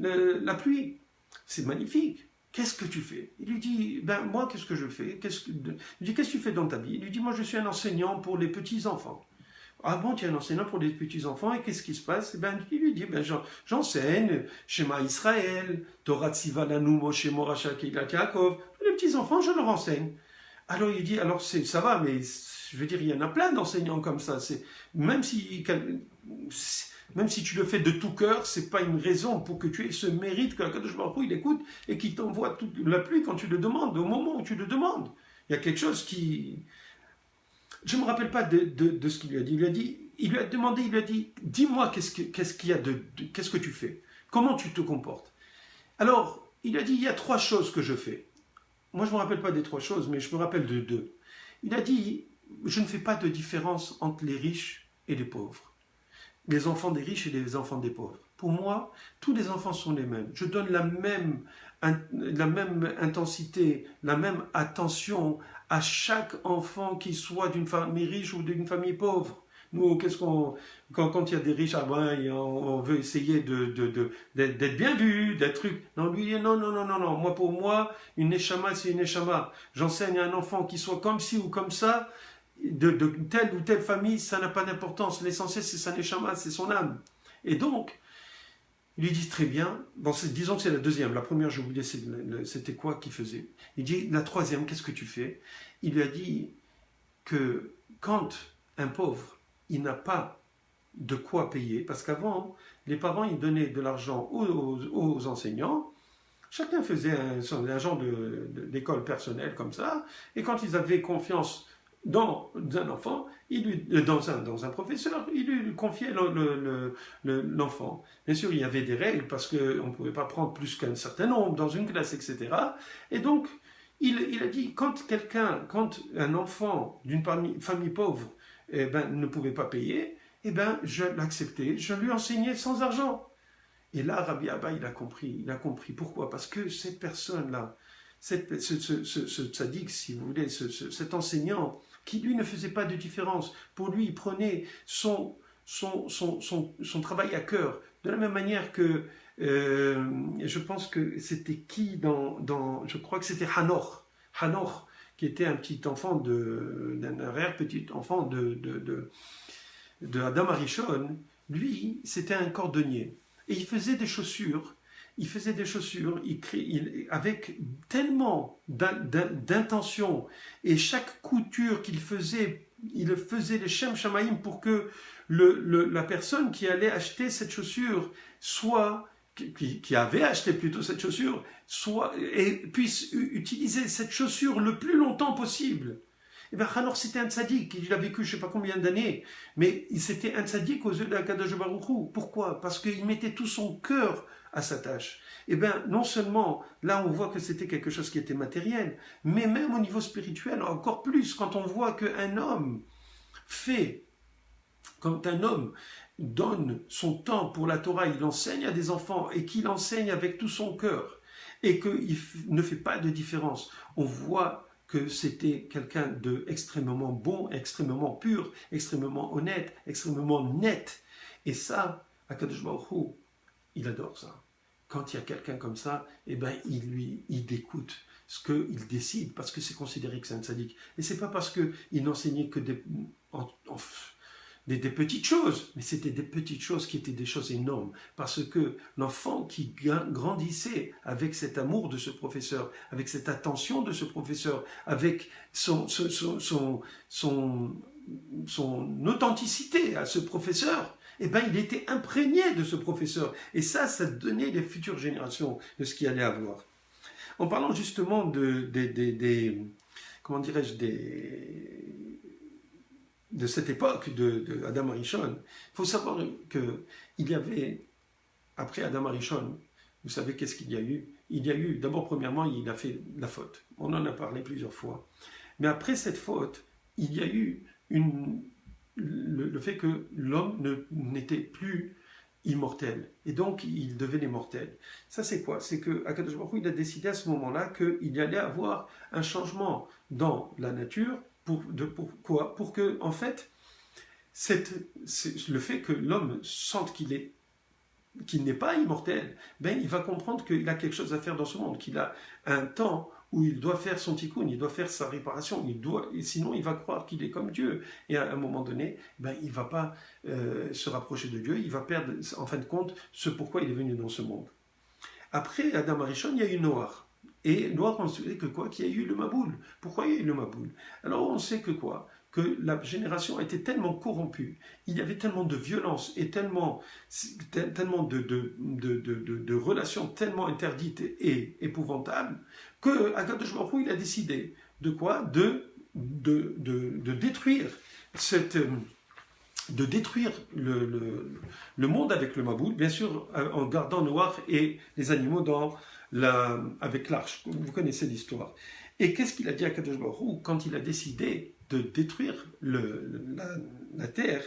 la pluie. C'est magnifique. Qu'est-ce que tu fais? Il lui dit, moi, qu'est-ce que je fais? Il lui dit, qu'est-ce que tu fais dans ta vie? Il lui dit, moi, je suis un enseignant pour les petits-enfants. Ah bon, tu es un enseignant pour les petits-enfants, et qu'est-ce qui se passe? Il lui dit, j'enseigne, Shema Israël, Torah Tziva Lanu Moshe Morasha Keilat Yaakov, les petits-enfants, je leur enseigne. Alors il dit, alors ça va, mais je veux dire, il y en a plein d'enseignants comme ça. Même si tu le fais de tout cœur, c'est pas une raison pour que tu aies ce mérite que Akadosh Baruch Hu, il écoute et qu'il t'envoie toute la pluie quand tu le demandes, au moment où tu le demandes. Il y a quelque chose qui... Je ne me rappelle pas de ce qu'il lui a dit. Il lui a demandé, il lui a dit, dis-moi qu'est-ce que tu fais? Comment tu te comportes? Alors, il a dit, il y a 3 choses que je fais. Moi, je ne me rappelle pas des 3 choses, mais je me rappelle de 2. Il a dit, je ne fais pas de différence entre les riches et les pauvres. Les enfants des riches et les enfants des pauvres. Pour moi, tous les enfants sont les mêmes. Je donne la même intensité, la même attention à chaque enfant, qu'il soit d'une famille riche ou d'une famille pauvre. Nous, quand il y a des riches, on veut essayer d'être bien vu, d'être truc. Non, lui, non. Moi, pour moi, une neshama, c'est une neshama. J'enseigne à un enfant qui soit comme ci ou comme ça, de telle ou telle famille, ça n'a pas d'importance. L'essentiel, c'est sa neshama, c'est son âme. Et donc, il lui dit très bien, bon, disons que c'est la deuxième, la première, j'ai oublié, c'était quoi qu'il faisait. Il dit, la troisième, qu'est-ce que tu fais? Il lui a dit que quand un pauvre, il n'a pas de quoi payer, parce qu'avant, les parents, ils donnaient de l'argent aux enseignants, chacun faisait un genre d'école personnelle comme ça, et quand ils avaient confiance dans un enfant, dans un professeur, il lui confiait l'enfant. Bien sûr, il y avait des règles parce qu'on ne pouvait pas prendre plus qu'un certain nombre dans une classe, etc. Et donc, il a dit, quand un enfant d'une famille pauvre ne pouvait pas payer, je l'acceptais, je lui enseignais sans argent. Et là, Rabbi Abba, il a compris. Pourquoi? Parce que cette personne-là, ce tzaddik, si vous voulez, cet enseignant, qui lui ne faisait pas de différence. Pour lui, il prenait son travail à cœur. De la même manière que, je pense que c'était qui je crois que c'était Hanor, qui était un petit enfant d'un arrière-petit enfant de Adam Arishon. Lui, c'était un cordonnier. Et il faisait des chaussures. Avec tellement d'intention, et chaque couture qu'il faisait, il faisait les Shem Shamaïm pour que la personne qui allait acheter cette chaussure qui avait acheté plutôt cette chaussure, puisse utiliser cette chaussure le plus longtemps possible. Et bien, Hanor, c'était un tzaddik, il a vécu je ne sais pas combien d'années, mais c'était un tzaddik aux yeux de Akadosh Baruch Hu. Pourquoi? Parce qu'il mettait tout son cœur à sa tâche. Et bien, non seulement, là on voit que c'était quelque chose qui était matériel, mais même au niveau spirituel, encore plus, quand on voit qu'un homme quand un homme donne son temps pour la Torah, il enseigne à des enfants, et qu'il enseigne avec tout son cœur, et qu'il ne fait pas de différence, on voit que c'était quelqu'un d'extrêmement bon, extrêmement pur, extrêmement honnête, extrêmement net. Et ça, Akadosh Baruch Hu, il adore ça. Quand il y a quelqu'un comme ça, il écoute ce qu'il décide, parce que c'est considéré que c'est un tzaddik. Et c'est pas parce qu'il n'enseignait que des petites choses, mais c'était des petites choses qui étaient des choses énormes, parce que l'enfant qui grandissait avec cet amour de ce professeur, avec cette attention de ce professeur, avec son authenticité à ce professeur, il était imprégné de ce professeur, et ça donnait les futures générations de ce qu'il allait avoir. En parlant justement de cette époque de Adam Arishon, il faut savoir qu'il y avait, après Adam Arishon, vous savez qu'est-ce qu'il y a eu? Il y a eu, d'abord premièrement, il a fait la faute. On en a parlé plusieurs fois. Mais après cette faute, il y a eu le fait que l'homme n'était plus immortel. Et donc, il devenait mortel. Ça, c'est quoi? C'est que Akadosh Baruch Hu, il a décidé à ce moment-là qu'il y allait avoir un changement dans la nature. Pourquoi? Pour que, en fait, le fait que l'homme sente qu'il n'est pas immortel, il va comprendre qu'il a quelque chose à faire dans ce monde, qu'il a un temps où il doit faire son tikkun, il doit faire sa réparation, sinon il va croire qu'il est comme Dieu. Et à un moment donné, il ne va pas se rapprocher de Dieu, il va perdre, en fin de compte, ce pourquoi il est venu dans ce monde. Après Adam Arishon, il y a eu Noach. Et Noach, on sait que quoi? Qu'il y a eu le Maboul. Pourquoi il y a eu le Maboul? Alors on sait que quoi? Que la génération était tellement corrompue, il y avait tellement de violence et tellement de relations tellement interdites et épouvantables, que Akadosh Baruch Hu, il a décidé de quoi? De détruire le monde avec le Maboul, bien sûr en gardant Noach et les animaux avec l'arche. Vous connaissez l'histoire. Et qu'est-ce qu'il a dit à Akadosh Baruch Hu quand il a décidé de détruire la terre,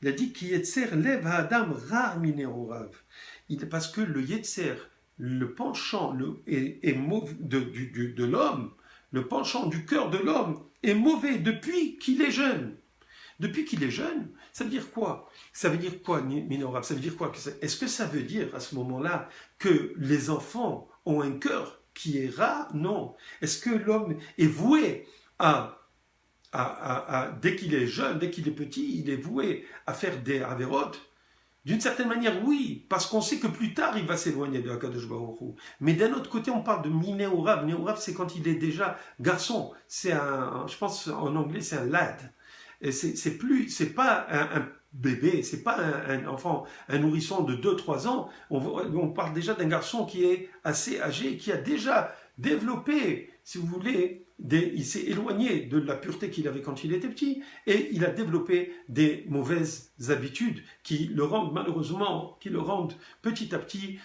il a dit ki yetzer lev ha'adam ra mineorav. Parce que le yetzer, le penchant de l'homme, le penchant du cœur de l'homme est mauvais depuis qu'il est jeune. Depuis qu'il est jeune, ça veut dire quoi? Ça veut dire quoi, mineorav? Ça veut dire quoi? Est-ce que ça veut dire à ce moment-là que les enfants ont un cœur qui est ras? Non. Est-ce que l'homme est voué dès qu'il est jeune, dès qu'il est petit, il est voué à faire des avérotes? D'une certaine manière, oui, parce qu'on sait que plus tard, il va s'éloigner de Hakadosh Baruch Hu. Mais d'un autre côté, on parle de minéorav. Minéorav, c'est quand il est déjà garçon. C'est je pense en anglais, c'est un lad. Et c'est pas un bébé, c'est pas un enfant, un nourrisson de 2-3 ans. On parle déjà d'un garçon qui est assez âgé, qui a déjà développé, si vous voulez, il s'est éloigné de la pureté qu'il avait quand il était petit, et il a développé des mauvaises habitudes qui le rendent malheureusement, qui le rendent petit à petit,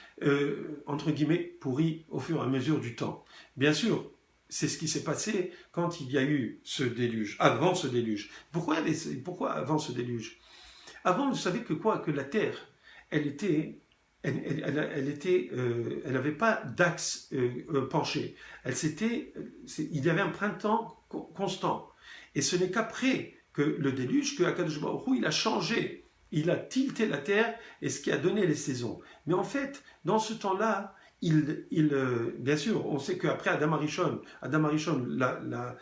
entre guillemets, pourri au fur et à mesure du temps. Bien sûr, c'est ce qui s'est passé quand il y a eu ce déluge, avant ce déluge. Pourquoi avant ce déluge? Avant, vous savez que la terre, elle n'avait pas d'axe penché. Il y avait un printemps constant. Et ce n'est qu'après que le déluge, que Akadosh Baruch Hu, il a changé, il a tilté la terre, et ce qui a donné les saisons. Mais en fait, dans ce temps-là, bien sûr, on sait qu'après Adam Arishon, la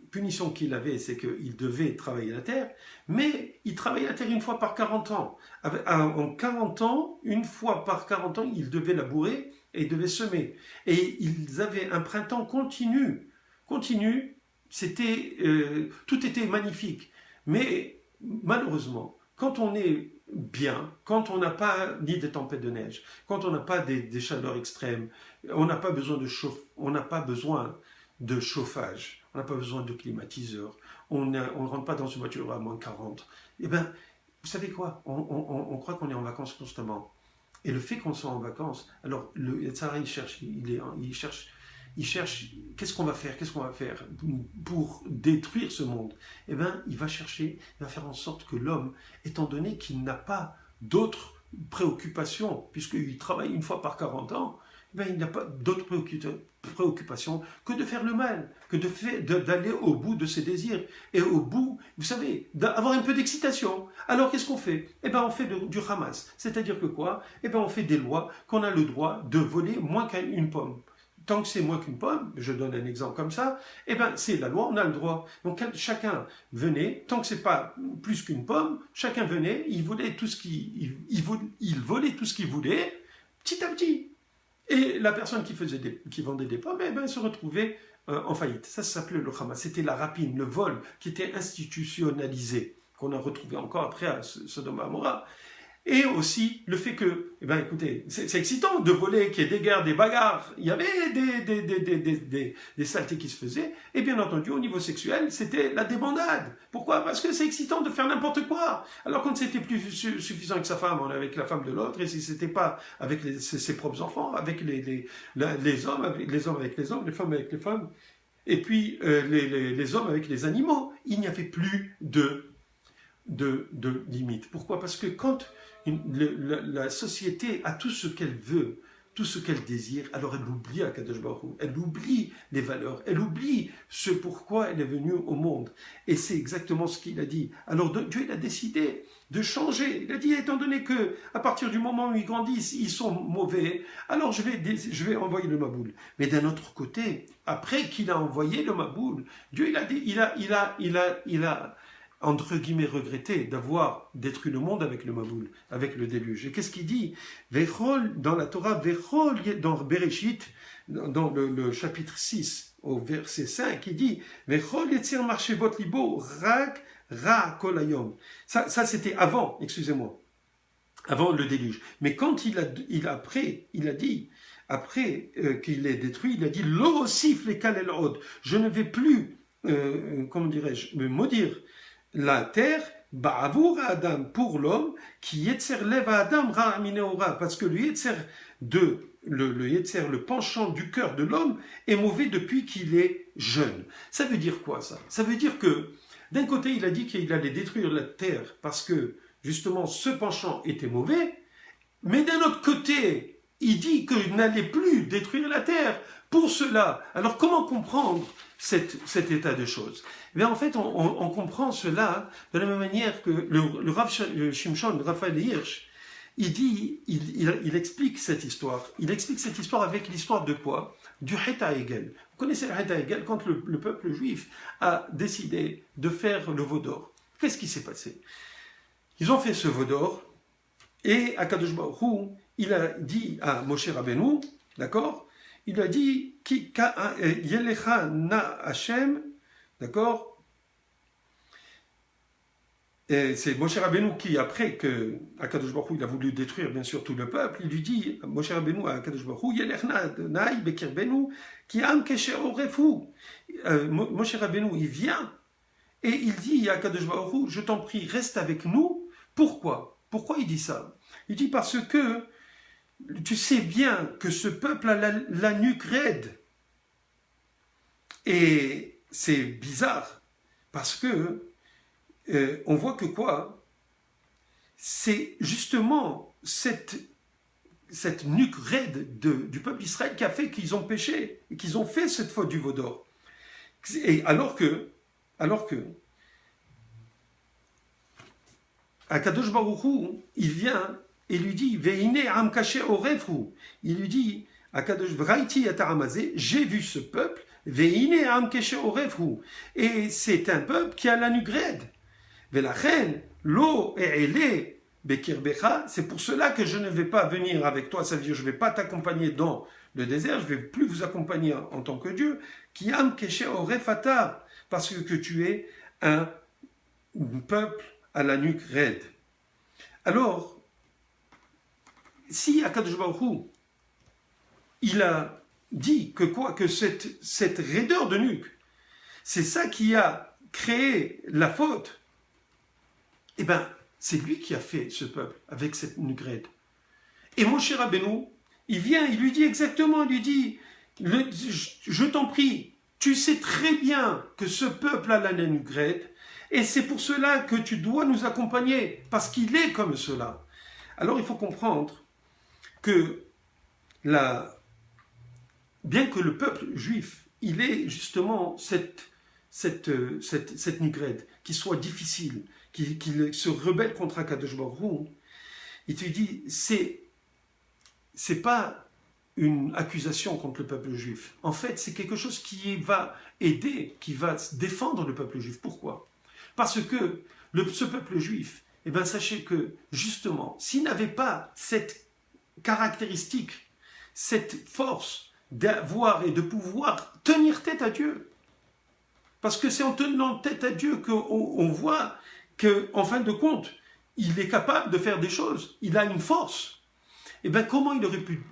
punition qu'il avait, c'est qu'il devait travailler la terre, mais il travaillait la terre une fois par 40 ans. En 40 ans, une fois par 40 ans, il devait labourer et il devait semer. Et ils avaient un printemps continu, tout était magnifique. Mais malheureusement, quand on est bien, quand on n'a pas ni des tempêtes de neige, quand on n'a pas des chaleurs extrêmes, on n'a pas besoin de chauffage, on n'a pas besoin de climatiseur, on ne rentre pas dans une voiture à moins 40. Eh bien, vous savez quoi? On croit qu'on est en vacances constamment. Et le fait qu'on soit en vacances, alors le Yetzirah, il cherche qu'est-ce qu'on va faire pour détruire ce monde. Eh bien, il va faire en sorte que l'homme, étant donné qu'il n'a pas d'autres préoccupations, puisqu'il travaille une fois par 40 ans, eh bien, il n'a pas d'autres préoccupations que de faire le mal, que d'aller au bout de ses désirs. Et au bout, vous savez, d'avoir un peu d'excitation. Alors, qu'est-ce qu'on fait? Eh bien, on fait du Hamas. C'est-à-dire que quoi? Eh bien, on fait des lois qu'on a le droit de voler moins qu'une pomme. Tant que c'est moins qu'une pomme, je donne un exemple comme ça, eh bien, c'est la loi, on a le droit. Donc, chacun venait, tant que c'est pas plus qu'une pomme, chacun venait, il volait tout ce qu'il voulait, petit à petit. Et la personne qui vendait des pommes, eh bien, se retrouvait en faillite. Ça s'appelait le Hamas. C'était la rapine, le vol, qui était institutionnalisé, qu'on a retrouvé encore après à Sodome et Gomorrhe. Et aussi le fait que, eh ben écoutez, c'est excitant de voler, qu'il y ait des guerres, des bagarres, il y avait des saletés qui se faisaient, et bien entendu, au niveau sexuel, c'était la débandade. Pourquoi? Parce que c'est excitant de faire n'importe quoi. Alors quand c'était plus suffisant avec sa femme, on est avec la femme de l'autre, et si c'était pas avec ses propres enfants, avec les hommes, avec les hommes avec les hommes, les femmes avec les femmes, et puis les hommes avec les animaux, il n'y avait plus de limite. Pourquoi? Parce que quand la société a tout ce qu'elle veut, tout ce qu'elle désire, alors elle oublie Akadosh Baruch Hu, elle oublie les valeurs, elle oublie ce pourquoi elle est venue au monde. Et c'est exactement ce qu'il a dit. Alors Dieu, il a décidé de changer. Il a dit, étant donné que à partir du moment où ils grandissent, ils sont mauvais, alors je vais envoyer le Maboul. Mais d'un autre côté, après qu'il a envoyé le Maboul, Dieu, il a dit, il a entre guillemets regretté d'avoir détruit le monde avec le Maboul, avec le déluge. Et qu'est-ce qu'il dit? Vechol, dans la Torah, Vechol, dans Bereshit, dans le chapitre 6, au verset 5, il dit Vechol yetzir marchevot libo rak ra kolayom. Ça c'était avant, excusez-moi, avant le déluge. Mais quand il a dit, après qu'il l'ait détruit, il a dit Lo osif le kalel od. Je ne vais plus, comment dirais-je, me maudire la terre Ba'avour Adam, pour l'homme, qui Yetzer Lev Adam Ra Mineora, parce que le Yetzer le penchant du cœur de l'homme est mauvais depuis qu'il est jeune. Ça veut dire quoi ça? Ça veut dire que d'un côté il a dit qu'il allait détruire la terre parce que justement ce penchant était mauvais, mais d'un autre côté il dit qu'il n'allait plus détruire la terre pour cela. Alors comment comprendre cet état de choses? Eh bien, en fait, on comprend cela de la même manière que le Rav Shimshon, Raphaël Hirsch, il explique cette histoire. Il explique cette histoire avec l'histoire de quoi? Du Het HaEgel. Vous connaissez le Het HaEgel, quand le peuple juif a décidé de faire le veau d'or. Qu'est-ce qui s'est passé? Ils ont fait ce veau d'or, et Akadosh Baruch Hu, il a dit à Moshe Rabbeinu, d'accord? Il a dit Yelecha na Hashem, d'accord? Et c'est Moshe Rabbeinu qui, après que Akadosh Baruch Hu, il a voulu détruire bien sûr tout le peuple, il lui dit, Moshe Rabbeinu à Akadosh Baruch Hu, Yelechna Adonai bekirbenu ki am kesher orefu. Moshe Rabbeinu, il vient et il dit à Akadosh Baruch Hu, je t'en prie, reste avec nous. Pourquoi? Pourquoi il dit ça? Il dit parce que tu sais bien que ce peuple a la nuque raide. Et c'est bizarre, parce que on voit que quoi? C'est justement cette nuque raide du peuple d'Israël qui a fait qu'ils ont péché, et qu'ils ont fait cette faute du veau d'or. Et alors que Akadosh Baruch Hu, il vient et lui dit Veine am kaché orefru. Il lui dit Akadosh Vraiti ataramazé, j'ai vu ce peuple, Veine am kaché orefru. Et c'est un peuple qui a la nuque raide. Velachen, lo e'ele bekirbecha, c'est pour cela que je ne vais pas venir avec toi, ça veut dire je ne vais pas t'accompagner dans le désert, je ne vais plus vous accompagner en tant que Dieu, qui am kaché orefata, parce que tu es un peuple à la nuque raide. Alors, si Akadosh Baruch Hu, il a dit que cette raideur de nuque, c'est ça qui a créé la faute, eh bien, c'est lui qui a fait ce peuple avec cette nuque raide. Et Moshe Rabbeinu, il vient, il lui dit exactement, il lui dit, je t'en prie, tu sais très bien que ce peuple a la nuque raide, et c'est pour cela que tu dois nous accompagner, parce qu'il est comme cela. Alors il faut comprendre que bien que le peuple juif, il ait justement cette nuque raide, qui soit difficile, qu'il se rebelle contre Akadosh Baruch Hu, il te dit, c'est pas une accusation contre le peuple juif. En fait, c'est quelque chose qui va aider, qui va défendre le peuple juif. Pourquoi? Parce que ce peuple juif, eh bien, sachez que, justement, s'il n'avait pas cette caractéristique, cette force d'avoir et de pouvoir tenir tête à Dieu, parce que c'est en tenant tête à Dieu qu'on voit qu'en fin de compte, il est capable de faire des choses, il a une force. Et bien comment il aurait pu,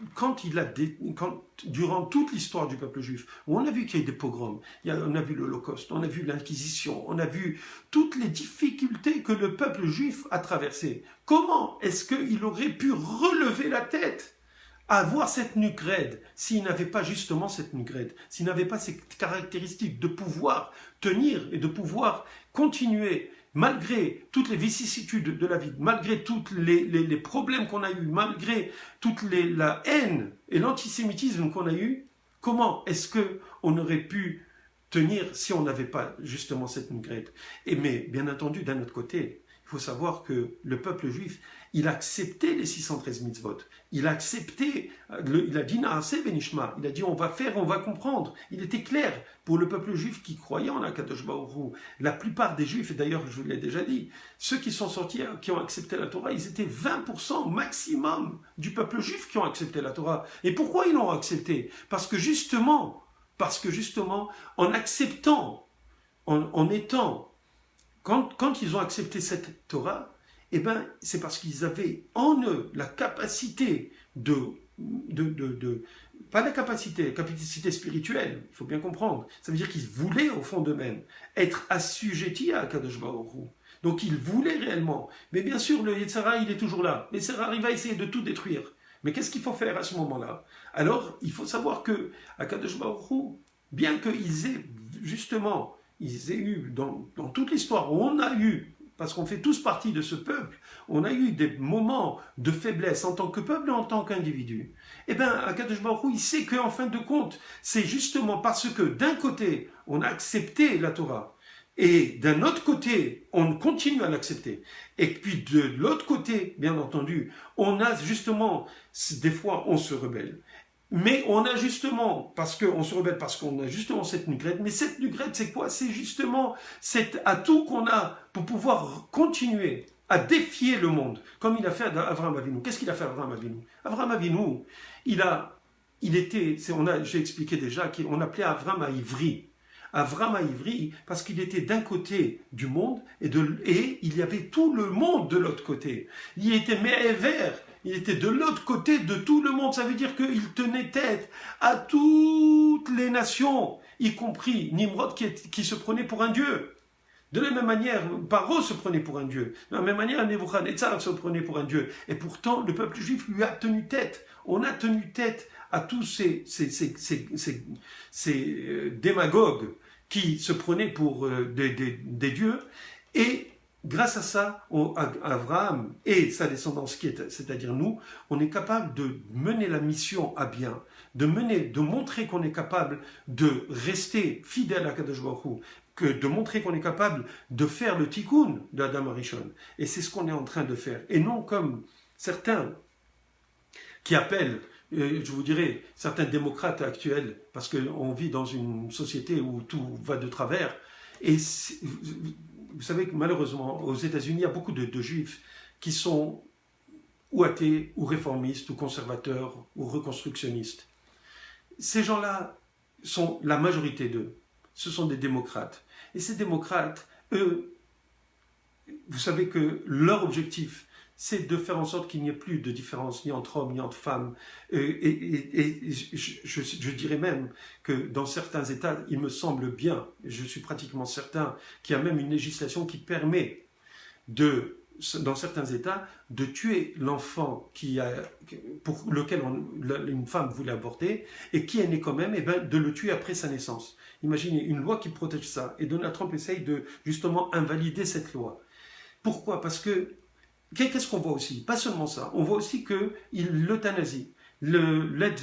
durant toute l'histoire du peuple juif, où on a vu qu'il y a eu des pogroms, on a vu l'Holocauste, on a vu l'Inquisition, on a vu toutes les difficultés que le peuple juif a traversées, comment est-ce qu'il aurait pu relever la tête, avoir cette nuque raide, s'il n'avait pas justement cette nuque raide, s'il n'avait pas ces caractéristiques de pouvoir tenir et de pouvoir continuer malgré toutes les vicissitudes de la vie, malgré tous les problèmes qu'on a eus, malgré toute la haine et l'antisémitisme qu'on a eu, comment est-ce qu'on aurait pu tenir si on n'avait pas justement cette nuque raide? Mais bien entendu, d'un autre côté, il faut savoir que le peuple juif, il a accepté les 613 mitzvot. Il a accepté, il a dit Naaseh benishma. Il a dit on va faire, on va comprendre. Il était clair pour le peuple juif qui croyait en Akadosh Baruch Hu. La plupart des juifs, et d'ailleurs je vous l'ai déjà dit, ceux qui sont sortis, qui ont accepté la Torah, ils étaient 20% maximum du peuple juif qui ont accepté la Torah. Et pourquoi ils l'ont accepté? Parce que justement, en acceptant, en étant, quand ils ont accepté cette Torah, eh bien, c'est parce qu'ils avaient en eux la capacité de pas la capacité spirituelle, il faut bien comprendre. Ça veut dire qu'ils voulaient au fond d'eux-mêmes être assujettis à Akadosh Baruch Hu. Donc ils voulaient réellement. Mais bien sûr, le Yetzer Hara, il est toujours là. Le Yetzer Hara, il va essayer de tout détruire. Mais qu'est-ce qu'il faut faire à ce moment-là? Alors, il faut savoir que Akadosh Baruch Hu, bien qu'ils aient justement, ils aient eu dans toute l'histoire, on a eu, parce qu'on fait tous partie de ce peuple, on a eu des moments de faiblesse en tant que peuple et en tant qu'individu. Eh bien, Akadosh Baruch Hu, il sait qu'en fin de compte, c'est justement parce que d'un côté, on a accepté la Torah, et d'un autre côté, on continue à l'accepter. Et puis de l'autre côté, bien entendu, on a justement, des fois, on se rebelle. Mais on a justement, parce qu'on se rebelle, parce qu'on a justement cette nugrette. Mais cette nugrette, c'est quoi? C'est justement cet atout qu'on a pour pouvoir continuer à défier le monde, comme il a fait Avraham Avinu. Qu'est-ce qu'il a fait Avraham Avinu? Avraham Avinu, j'ai expliqué déjà qu'on appelait Avraham à Ivri. Avraham à Ivri, parce qu'il était d'un côté du monde et il y avait tout le monde de l'autre côté. Il était Me'ever, il était de l'autre côté de tout le monde. Ça veut dire qu'il tenait tête à toutes les nations, y compris Nimrod qui se prenait pour un dieu. De la même manière, Paro se prenait pour un dieu. De la même manière, Nebuchadnezzar se prenait pour un dieu. Et pourtant, le peuple juif lui a tenu tête. On a tenu tête à tous ces démagogues qui se prenaient pour des dieux. Et grâce à ça, Abraham et sa descendance, c'est-à-dire nous, on est capable de mener la mission à bien, de montrer qu'on est capable de rester fidèle à Kadosh Baruch Hu, de montrer qu'on est capable de faire le tikkun d'Adam Arishon. Et c'est ce qu'on est en train de faire. Et non comme certains qui appellent, je vous dirais, certains démocrates actuels, parce qu'on vit dans une société où tout va de travers. Et vous savez que malheureusement, aux États-Unis, il y a beaucoup de juifs qui sont ou athées, ou réformistes, ou conservateurs, ou reconstructionnistes. Ces gens-là sont la majorité d'eux. Ce sont des démocrates. Et ces démocrates, eux, vous savez que leur objectif, c'est de faire en sorte qu'il n'y ait plus de différence ni entre hommes ni entre femmes. Et je dirais même que dans certains États, il me semble bien, je suis pratiquement certain, qu'il y a même une législation qui permet dans certains États, de tuer l'enfant pour lequel une femme voulait avorter et qui est né quand même, et ben, de le tuer après sa naissance. Imaginez une loi qui protège ça. Et Donald Trump essaye de justement invalider cette loi. Pourquoi? Parce que qu'est-ce qu'on voit aussi? Pas seulement ça. On voit aussi que l'euthanasie, l'aide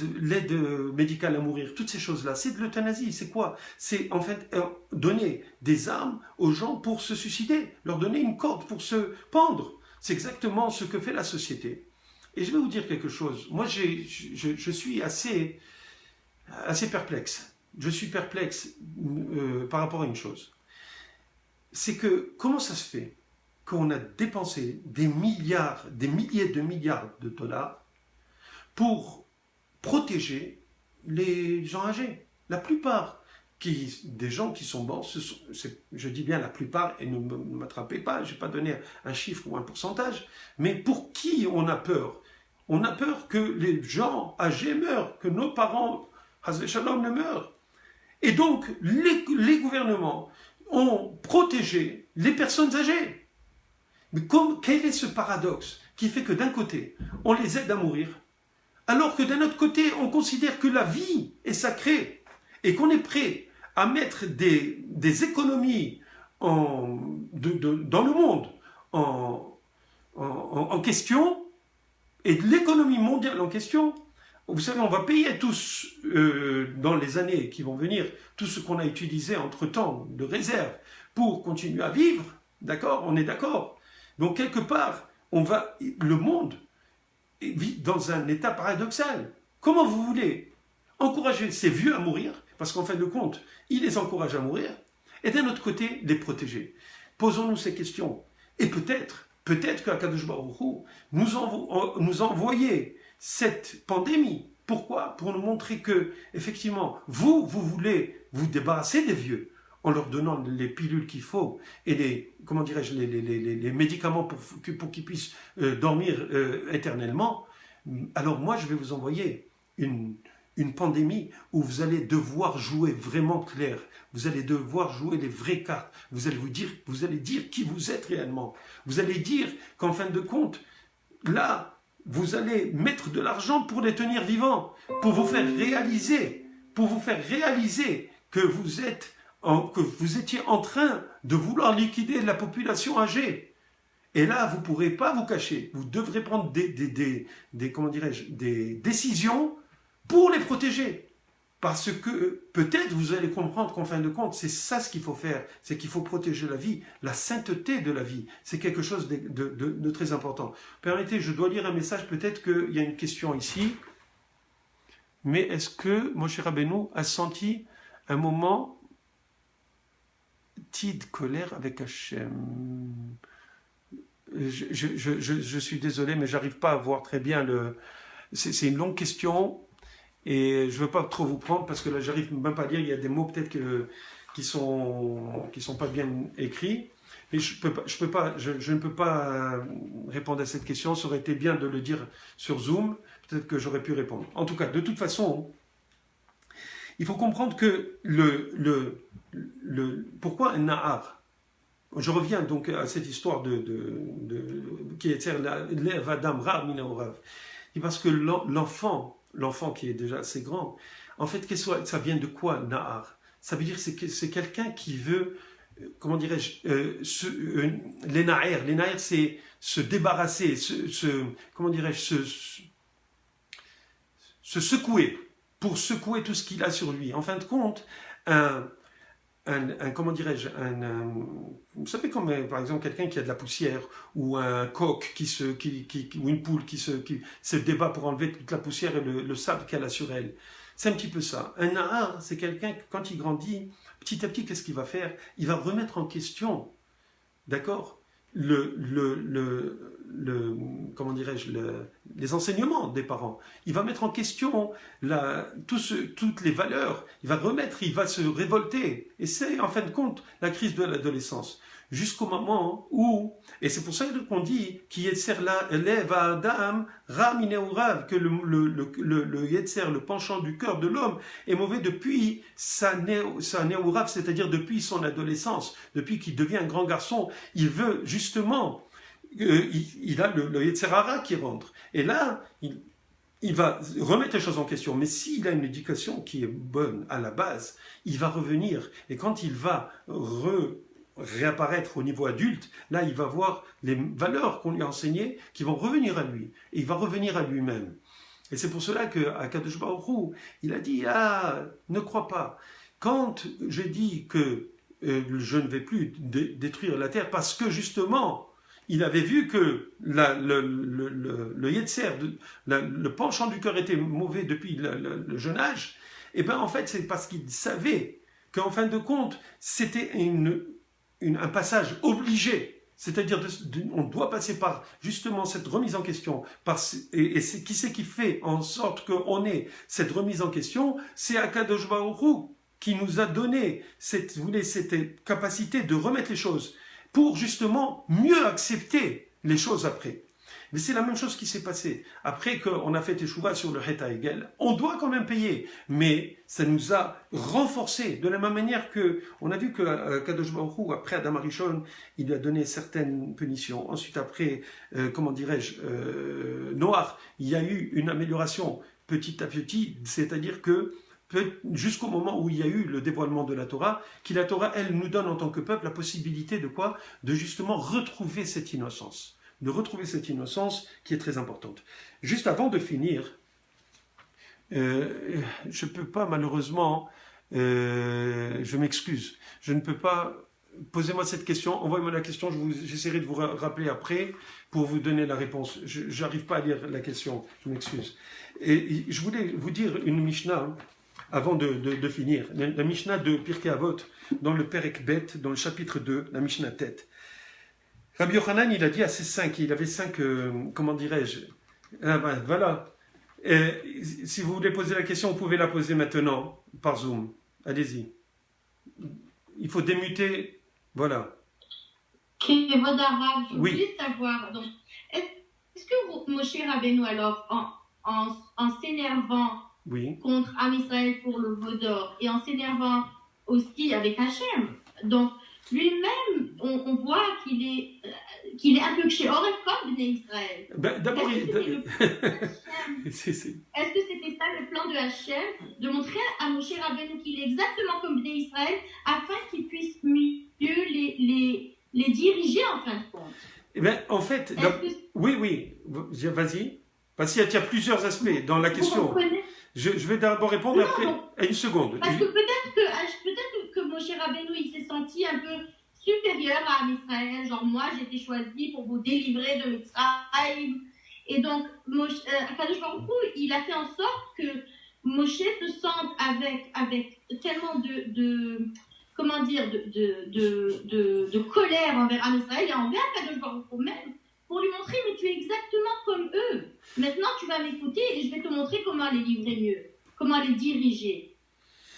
médicale à mourir, toutes ces choses-là, c'est de l'euthanasie. C'est quoi? C'est en fait donner des armes aux gens pour se suicider, leur donner une corde pour se pendre. C'est exactement ce que fait la société. Et je vais vous dire quelque chose. Moi, je suis assez perplexe. Je suis perplexe par rapport à une chose. C'est que comment ça se fait qu'on a dépensé des milliers de milliards de dollars pour protéger les gens âgés. La plupart des gens qui sont morts, je dis bien la plupart, et ne m'attrapez pas, je n'ai pas donné un chiffre ou un pourcentage, mais pour qui on a peur? On a peur que les gens âgés meurent, que nos parents, Hazve Shalom, ne meurent. Et donc, les gouvernements ont protégé les personnes âgées. Mais quel est ce paradoxe qui fait que d'un côté, on les aide à mourir, alors que d'un autre côté, on considère que la vie est sacrée et qu'on est prêt à mettre des économies dans le monde en question, et l'économie mondiale en question. Vous savez, on va payer tous, dans les années qui vont venir, tout ce qu'on a utilisé entre-temps de réserve pour continuer à vivre. D'accord? On est d'accord. Donc, quelque part, le monde vit dans un état paradoxal. Comment vous voulez encourager ces vieux à mourir, parce qu'en fin de compte, ils les encouragent à mourir, et d'un autre côté, les protéger? Posons-nous ces questions. Et peut-être qu'Akadosh Baruch Hu nous a envoyé cette pandémie. Pourquoi? Pour nous montrer que, effectivement, vous voulez vous débarrasser des vieux en leur donnant les pilules qu'il faut et les médicaments pour qu'ils puissent dormir éternellement. Alors moi, je vais vous envoyer une pandémie où vous allez devoir jouer vraiment clair. Vous allez devoir jouer les vraies cartes. Vous allez dire qui vous êtes réellement. Vous allez dire qu'en fin de compte, là, vous allez mettre de l'argent pour les tenir vivants, pour vous faire réaliser que vous étiez en train de vouloir liquider la population âgée. Et là, vous ne pourrez pas vous cacher. Vous devrez prendre des décisions pour les protéger. Parce que peut-être vous allez comprendre qu'en fin de compte, c'est ça ce qu'il faut faire. C'est qu'il faut protéger la vie, la sainteté de la vie. C'est quelque chose de très important. Permettez, je dois lire un message. Peut-être qu'il y a une question ici. Mais est-ce que Moshe Rabbeinu a senti un moment de colère avec Hachem? Je suis désolé, mais j'arrive pas à voir très bien le... C'est une longue question et je veux pas trop vous prendre parce que là, j'arrive même pas à lire. Il y a des mots peut-être qui sont pas bien écrits. Mais je ne peux pas répondre à cette question. Ça aurait été bien de le dire sur Zoom. Peut-être que j'aurais pu répondre. En tout cas, de toute façon, il faut comprendre que pourquoi un nahar? Je reviens donc à cette histoire qui est l'Ev Adam Rav Mina Orav. Parce que l'enfant qui est déjà assez grand, en fait, ça vient de quoi, nahar? Ça veut dire que c'est quelqu'un qui veut, comment dirais-je, les nahar. Les nahar, c'est se débarrasser, comment dirais-je, se secouer, pour secouer tout ce qu'il a sur lui. En fin de compte, comment dirais-je, vous savez comme par exemple quelqu'un qui a de la poussière ou un coq ou une poule qui se débat pour enlever toute la poussière et le sable qu'elle a sur elle. C'est un petit peu ça. Un nahar, c'est quelqu'un quand il grandit, petit à petit, qu'est-ce qu'il va faire? Il va remettre en question, d'accord, comment dirais-je, les enseignements des parents. Il va mettre en question toutes les valeurs. Il va se révolter. Et c'est, en fin de compte, la crise de l'adolescence. Jusqu'au moment où, et c'est pour ça qu'on dit, qui Yetzer l'Ev Adam Ra Mina Orav, que le Yetzer, le penchant du cœur de l'homme, est mauvais depuis sa Néourav, c'est-à-dire depuis son adolescence, depuis qu'il devient un grand garçon. Il veut justement, il a le Yetzer Hara qui rentre. Et là, il va remettre les choses en question. Mais s'il a une éducation qui est bonne à la base, il va revenir. Et quand il va réapparaître au niveau adulte, là il va voir les valeurs qu'on lui a enseignées qui vont revenir à lui, et il va revenir à lui-même. Et c'est pour cela qu'à Kadosh Baruch Hu, il a dit, ne crois pas. Quand j'ai dit que je ne vais plus détruire la terre, parce que justement, il avait vu que le Yetzer, le penchant du cœur était mauvais depuis le jeune âge, et bien en fait c'est parce qu'il savait qu'en fin de compte, c'était un passage obligé, c'est-à-dire on doit passer par justement cette remise en question, et qui c'est qui fait en sorte qu'on ait cette remise en question? C'est Akadosh Baruch Hu qui nous a donné cette capacité de remettre les choses pour justement mieux accepter les choses après. Mais c'est la même chose qui s'est passé. Après qu'on a fait Teshuvah sur le Heta Egel, on doit quand même payer. Mais ça nous a renforcé. De la même manière on a vu que Kadosh Baruch Hu, après Adam Arishon, il a donné certaines punitions. Ensuite, après, Noach, il y a eu une amélioration petit à petit. C'est-à-dire que jusqu'au moment où il y a eu le dévoilement de la Torah, la Torah, elle nous donne en tant que peuple la possibilité de quoi? De justement retrouver cette innocence. De retrouver cette innocence qui est très importante. Juste avant de finir, je ne peux pas malheureusement, je m'excuse, je ne peux pas, posez-moi cette question, envoyez-moi la question, j'essaierai de vous rappeler après pour vous donner la réponse. Je n'arrive pas à lire la question, je m'excuse. Et je voulais vous dire une Mishnah, avant de finir, la Mishnah de Pirkei Avot, dans le Perek Bet, dans le chapitre 2, la Mishnah Tête. Rabbi Yochanan, il a dit à ses 5, il avait 5, comment dirais-je, voilà. Et si vous voulez poser la question, vous pouvez la poser maintenant, par Zoom. Allez-y. Il faut démuter, voilà. Kevod Arav, je Oui. voulais savoir, donc, est-ce que que Moshe Rabbeinu, alors, en s'énervant Oui. contre Am Israël pour le veau d'or et en s'énervant aussi avec Hachem, donc lui-même, on voit qu'il est un peu chez Oref comme Bnei Israël. Ben, d'abord, Est-ce que c'était ça le plan de Hachem, de montrer à Moshe Rabbeinu qu'il est exactement comme Bnei Israël, afin qu'il puisse mieux les diriger en fin de compte? Eh bien, en fait, oui, vas-y. Parce qu'il y a plusieurs aspects dans la question. Je vais d'abord répondre après. Une seconde. Parce que peut-être que Moshe Rabbeinu, il s'est senti un peu supérieur à Am Israël. Genre, moi, j'ai été choisi pour vous délivrer de Mitzrayim. Et donc, Akadosh Baruch Hu, il a fait en sorte que Moshe se sente avec tellement de colère envers Am Israël et envers Akadosh Baruch Hu même, pour lui montrer, mais tu es exactement comme eux. Maintenant, tu vas m'écouter et je vais te montrer comment les livrer mieux, comment les diriger.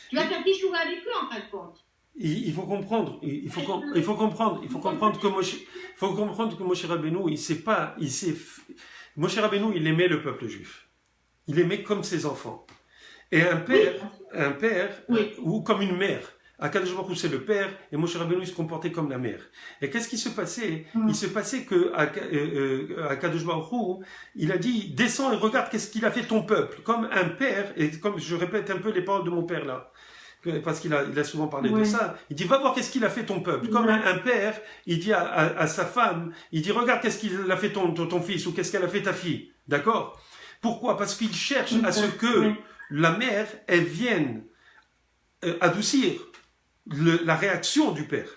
Tu vas faire des choix avec eux, en fin de compte. Il faut comprendre que Moshe Rabbeinu, Moshe Rabbeinu, il aimait le peuple juif. Il aimait comme ses enfants. Et un père, ou comme une mère. Akadosh Baruch Hu, c'est le père, et Moshe Rabbeinu, il se comportait comme la mère. Et qu'est-ce qui se passait? Il se passait que Akadosh Baruch Hu, il a dit, descends et regarde qu'est-ce qu'il a fait ton peuple. Comme un père, et comme je répète un peu les paroles de mon père là, parce qu'il a souvent parlé de ça, il dit, va voir qu'est-ce qu'il a fait ton peuple. Comme un père, il dit à sa femme, il dit, regarde qu'est-ce qu'il a fait ton fils, ou qu'est-ce qu'elle a fait ta fille. D'accord? Pourquoi? Parce qu'il cherche à ce que la mère, elle vienne adoucir la réaction du père.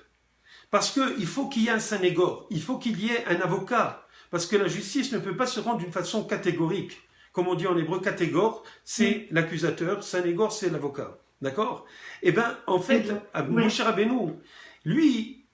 Parce qu'il faut qu'il y ait un synégore, il faut qu'il y ait un avocat. Parce que la justice ne peut pas se rendre d'une façon catégorique. Comme on dit en hébreu, catégore, c'est l'accusateur, synégore, c'est l'avocat. D'accord? Eh bien, en fait, Moshe Rabbeinu, lui,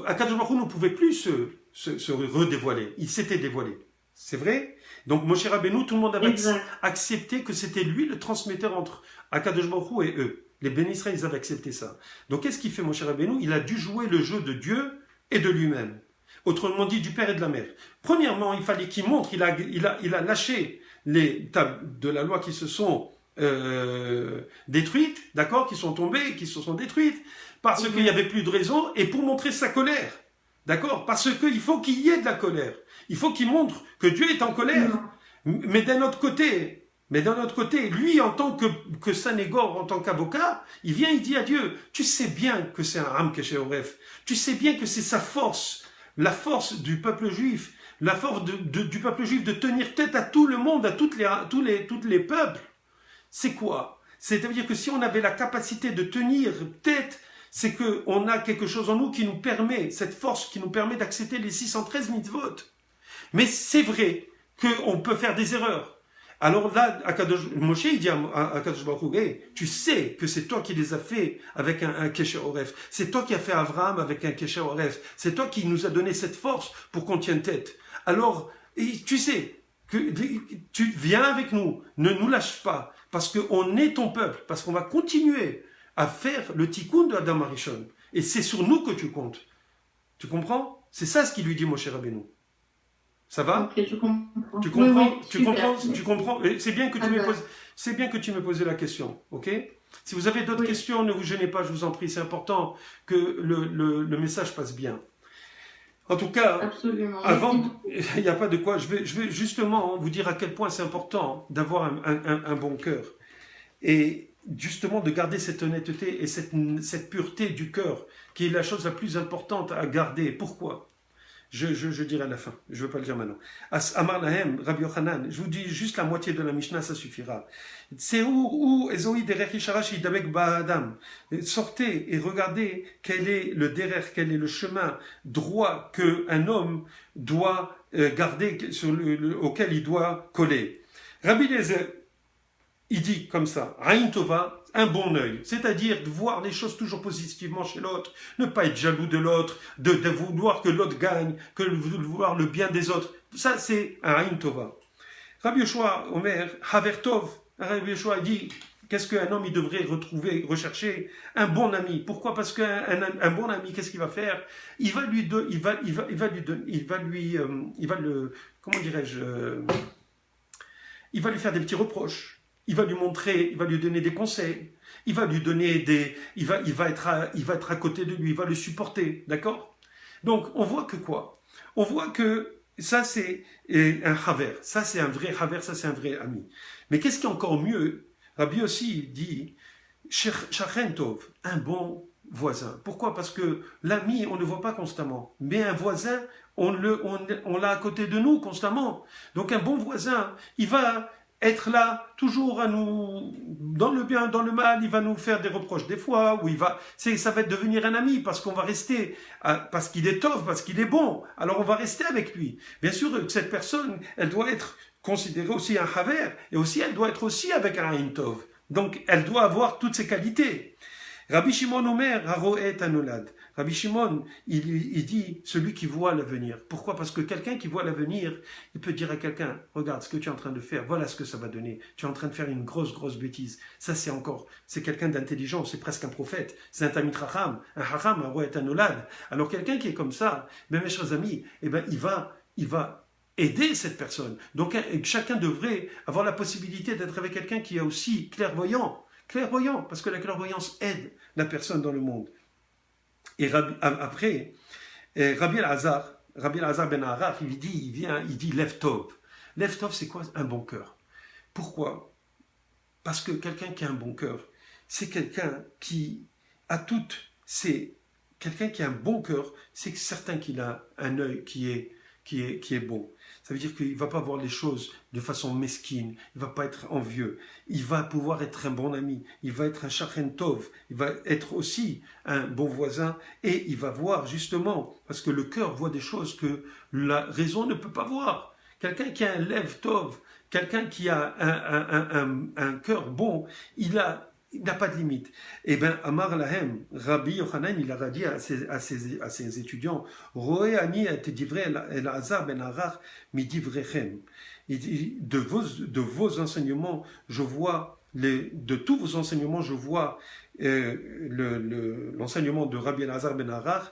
Akadosh Baruch Hu ne pouvait plus se redévoiler. Il s'était dévoilé. C'est vrai? Donc, Moshe Rabbeinu, tout le monde avait accepté que c'était lui le transmetteur entre Akadosh Baruch Hu et eux. Les Béni Israël, ils avaient accepté ça. Donc, qu'est-ce qu'il fait, Moshe Rabbeinu? Il a dû jouer le jeu de Dieu et de lui-même. Autrement dit, du père et de la mère. Premièrement, il fallait qu'il montre, il a lâché les tables de la loi qui se sont détruites, d'accord, qui sont tombées, qui se sont détruites, parce qu'il n'y avait plus de raison, et pour montrer sa colère. D'accord? Parce qu'il faut qu'il y ait de la colère. Il faut qu'il montre que Dieu est en colère. Mais d'un autre côté, lui, en tant que Sanégor, en tant qu'avocat, il vient, il dit à Dieu, tu sais bien que c'est un Am Kesheoref, tu sais bien que c'est sa force, la force du peuple juif, la force du peuple juif de tenir tête à tout le monde, à tous les peuples. C'est quoi? C'est-à-dire que si on avait la capacité de tenir tête, c'est qu'on a quelque chose en nous qui nous permet, cette force qui nous permet d'accepter les 613 mitzvot. Mais c'est vrai qu'on peut faire des erreurs. Alors là, Moshe, il dit à Akadosh Baruch Hu, hey, tu sais que c'est toi qui les as fait avec un Kesher Oref. C'est toi qui as fait Abraham avec un Kesher Oref. C'est toi qui nous as donné cette force pour qu'on tienne tête. Alors, tu sais, que tu viens avec nous, ne nous lâche pas, parce qu'on est ton peuple, parce qu'on va continuer à faire le tikkun de Adam Arishon. Et c'est sur nous que tu comptes. Tu comprends? C'est ça ce qu'il lui dit Moshe Rabbeinu. Ça va? Ok, je comprends. Tu comprends? Oui, Tu comprends? C'est bien que tu me poses la question, ok? Si vous avez d'autres questions, ne vous gênez pas, je vous en prie. C'est important que le message passe bien. En tout cas, absolument. Il n'y a pas de quoi. Je vais justement vous dire à quel point c'est important d'avoir un bon cœur et justement de garder cette honnêteté et cette pureté du cœur, qui est la chose la plus importante à garder. Pourquoi? Je dirai à la fin, je ne veux pas le dire maintenant. Amar Lahem, Rabbi Yochanan, je vous dis juste la moitié de la Mishnah, ça suffira. Sortez et regardez quel est le derer, quel est le chemin droit qu'un homme doit garder, auquel il doit coller. Rabbi Lezer, il dit comme ça, Aïn Tova, un bon œil, c'est-à-dire de voir les choses toujours positivement chez l'autre, ne pas être jaloux de l'autre, de vouloir que l'autre gagne, que de vouloir le bien des autres. Ça, c'est un Aïn Tova. Rabbi Yoshua Omer, Havertov, Rabbi Yoshua dit, Qu'est-ce qu'un homme il devrait retrouver, rechercher? Un bon ami. Pourquoi? Parce qu'un bon ami, qu'est-ce qu'il va faire? Il va lui, comment dirais-je, il va lui faire des petits reproches. Il va lui montrer, il va lui donner des conseils. Il va lui donner il va être à côté de lui, il va le supporter, d'accord? Donc, on voit que quoi? On voit que ça, c'est un haver. Ça, c'est un vrai haver, ça, c'est un vrai ami. Mais qu'est-ce qui est encore mieux? Rabbi aussi dit Shachen Tov, un bon voisin. Pourquoi? Parce que l'ami, on ne le voit pas constamment. Mais un voisin, on l'a à côté de nous constamment. Donc un bon voisin, il va être là toujours à nous, dans le bien, dans le mal, il va nous faire des reproches des fois, ou ça va devenir un ami parce qu'on va rester, parce qu'il est tov, parce qu'il est bon. Alors on va rester avec lui. Bien sûr, cette personne, elle doit être considérée aussi un haver, et aussi elle doit être aussi avec un aïn tov. Donc elle doit avoir toutes ces qualités. Rabbi Shimon Omer, Haroet Anolad. Rabbi Shimon, il dit celui qui voit l'avenir. Pourquoi? Parce que quelqu'un qui voit l'avenir, il peut dire à quelqu'un, regarde ce que tu es en train de faire, voilà ce que ça va donner. Tu es en train de faire une grosse bêtise. Ça c'est quelqu'un d'intelligent, c'est presque un prophète. C'est un Tamid Chacham, un Chacham, Haroet Anolad. Alors quelqu'un qui est comme ça, mes chers amis, il va aider cette personne. Donc chacun devrait avoir la possibilité d'être avec quelqu'un qui est aussi clairvoyant, parce que la clairvoyance aide la personne dans le monde. Et après, Rabbi Elazar ben Arach, il dit Lev Tov. Lev Tov, c'est quoi? Un bon cœur. Pourquoi? Parce que quelqu'un qui a un bon cœur, c'est quelqu'un qui a quelqu'un qui a un bon cœur, c'est certain qu'il a un œil qui est bon. Ça veut dire qu'il ne va pas voir les choses de façon mesquine, il ne va pas être envieux, il va pouvoir être un bon ami, il va être un shachen tov, il va être aussi un bon voisin, et il va voir justement, parce que le cœur voit des choses que la raison ne peut pas voir. Quelqu'un qui a un lev tov, quelqu'un qui a un cœur bon, il n'a pas de limite. Eh bien, Amar Lahem, Rabbi Yochanan, il a dit à ses étudiants, Roé Ani et divrei Elazar ben Arach mi divrechem. Il dit, de vos enseignements, je vois, de tous vos enseignements, je vois l'enseignement de Rabbi Elazar ben Arach.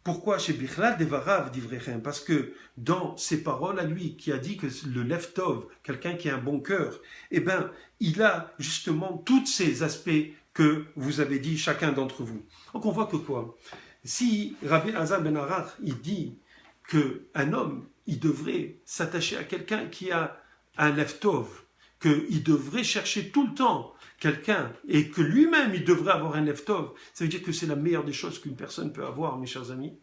Pourquoi chez Bichlal Devarav d'Ivrechem? Parce que dans ses paroles à lui, qui a dit que le Lev Tov, quelqu'un qui a un bon cœur, eh bien, il a justement tous ces aspects que vous avez dit chacun d'entre vous. Donc on voit que quoi? Si Rabbi Elazar ben Arach, il dit qu'un homme, il devrait s'attacher à quelqu'un qui a un Lev Tov, qu'il devrait chercher tout le temps quelqu'un, et que lui-même, il devrait avoir un Lev Tov, ça veut dire que c'est la meilleure des choses qu'une personne peut avoir, mes chers amis.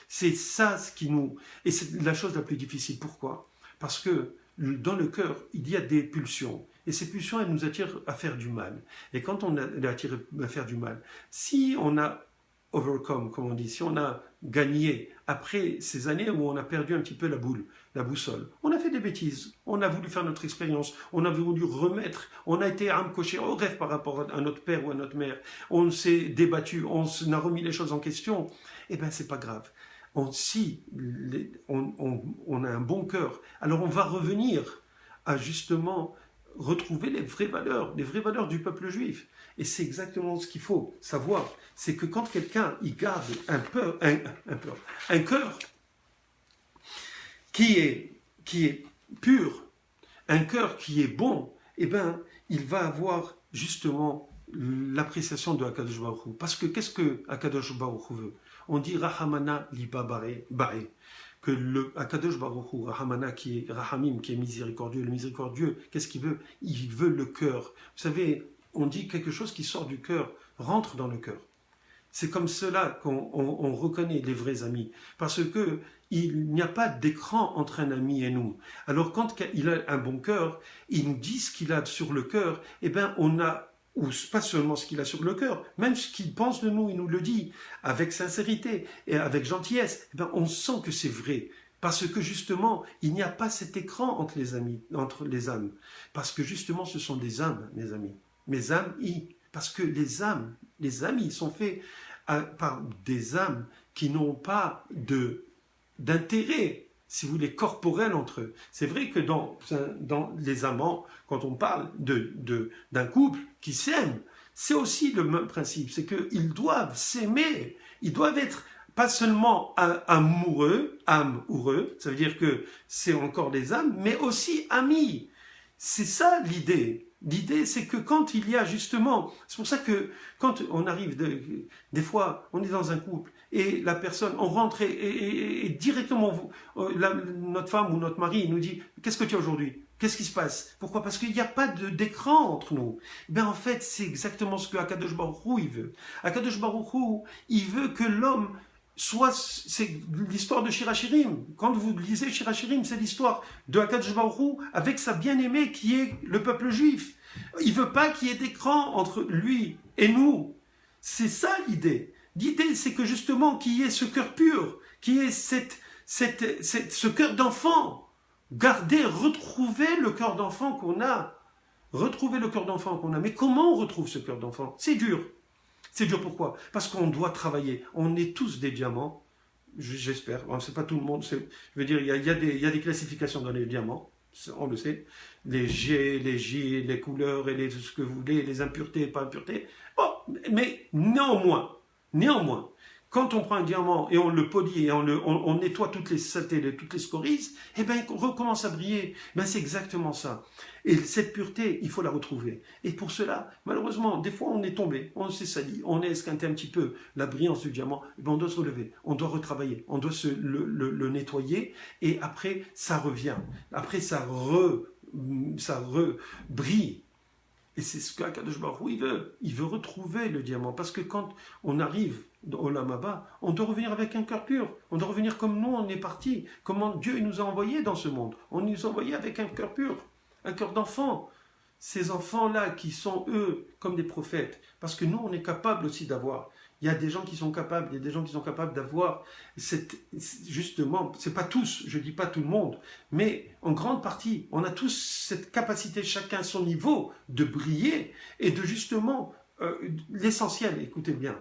C'est ça ce qui nous... Et c'est la chose la plus difficile. Pourquoi? Parce que dans le cœur, il y a des pulsions. Et ces pulsions, elles nous attirent à faire du mal. Et quand on est attiré à faire du mal, si on a overcome, comme on dit, si on a gagné après ces années où on a perdu un petit peu la boussole, on a fait des bêtises, on a voulu faire notre expérience, on a voulu remettre, on a été âme cochée au rêve par rapport à notre père ou à notre mère, on s'est débattu, on a remis les choses en question, eh bien c'est pas grave. Si on a un bon cœur, alors on va revenir à justement retrouver les vraies valeurs du peuple juif. Et c'est exactement ce qu'il faut savoir, c'est que quand quelqu'un il garde un cœur qui est pur, un cœur qui est bon, eh ben il va avoir justement l'appréciation de Akadosh Baruch Hu. Parce que qu'est-ce que Akadosh Baruch Hu veut? On dit Rahamana liba bare, que le Akadosh Baruch Hu, Rahamana qui est Rahamim, qui est miséricordieux, le miséricordieux, qu'est-ce qu'il veut? Il veut le cœur. Vous savez, on dit quelque chose qui sort du cœur, rentre dans le cœur. C'est comme cela qu'on reconnaît les vrais amis. Parce que il n'y a pas d'écran entre un ami et nous. Alors quand il a un bon cœur, il nous dit ce qu'il a sur le cœur, eh bien on a, ou pas seulement ce qu'il a sur le cœur, même ce qu'il pense de nous, il nous le dit avec sincérité et avec gentillesse, eh bien on sent que c'est vrai. Parce que justement, il n'y a pas cet écran entre les âmes. Parce que justement, ce sont des âmes, mes amis. Mes âmes, parce que les amis sont faits par des âmes qui n'ont pas d'intérêt si vous voulez, corporelle entre eux. C'est vrai que dans les amants, quand on parle d'un couple qui s'aime, c'est aussi le même principe, c'est qu'ils doivent s'aimer, ils doivent être pas seulement amoureux, ça veut dire que c'est encore des âmes, mais aussi amis. C'est ça l'idée. L'idée, c'est que quand il y a justement, c'est pour ça que quand on arrive, des fois, on est dans un couple et la personne, on rentre et directement, notre femme ou notre mari nous dit, qu'est-ce que tu as aujourd'hui? Qu'est-ce qui se passe? Pourquoi? Parce qu'il n'y a pas d'écran entre nous. Ben en fait, c'est exactement ce que Akadosh Baruch Hu, il veut. Akadosh Baruch Hu, il veut que l'homme c'est l'histoire de Shirachirim. Quand vous lisez Shirachirim, c'est l'histoire de Akadosh Baruch Hu avec sa bien-aimée qui est le peuple juif. Il veut pas qu'il y ait d'écran entre lui et nous. C'est ça l'idée. L'idée, c'est que justement, qu'il y ait ce cœur pur, qu'il y ait ce cœur d'enfant. Garder, retrouver le cœur d'enfant qu'on a. Retrouver le cœur d'enfant qu'on a. Mais comment on retrouve ce cœur d'enfant? C'est dur. C'est dur pourquoi? Parce qu'on doit travailler. On est tous des diamants, j'espère. Bon, c'est pas tout le monde. Je veux dire, il y a des classifications dans les diamants, on le sait. Les G, les J, les couleurs et ce que vous voulez, les impuretés et pas impuretés. Bon, mais néanmoins, quand on prend un diamant et on le polit et on nettoie toutes les saletés, toutes les scories, eh bien, il recommence à briller. Ben, c'est exactement ça. Et cette pureté, il faut la retrouver. Et pour cela, malheureusement, des fois, on est tombé, on s'est sali, on a esquinté un petit peu la brillance du diamant. Eh bien, on doit se relever, on doit retravailler, on doit le nettoyer. Et après, ça revient. Après, ça rebrille. Et c'est ce qu'Akadosh Baruch Hu, il veut retrouver le diamant. Parce que quand on arrive au Olam Haba, on doit revenir avec un cœur pur. On doit revenir comme nous, on est parti. Comment Dieu nous a envoyés dans ce monde. On nous a envoyés avec un cœur pur, un cœur d'enfant. Ces enfants-là qui sont, eux, comme des prophètes. Parce que nous, on est capable aussi d'avoir. Il y a des gens qui sont capables, il y a des gens qui sont capables d'avoir justement, c'est pas tous, je dis pas tout le monde, mais en grande partie, on a tous cette capacité, chacun à son niveau, de briller et de justement, l'essentiel, écoutez bien,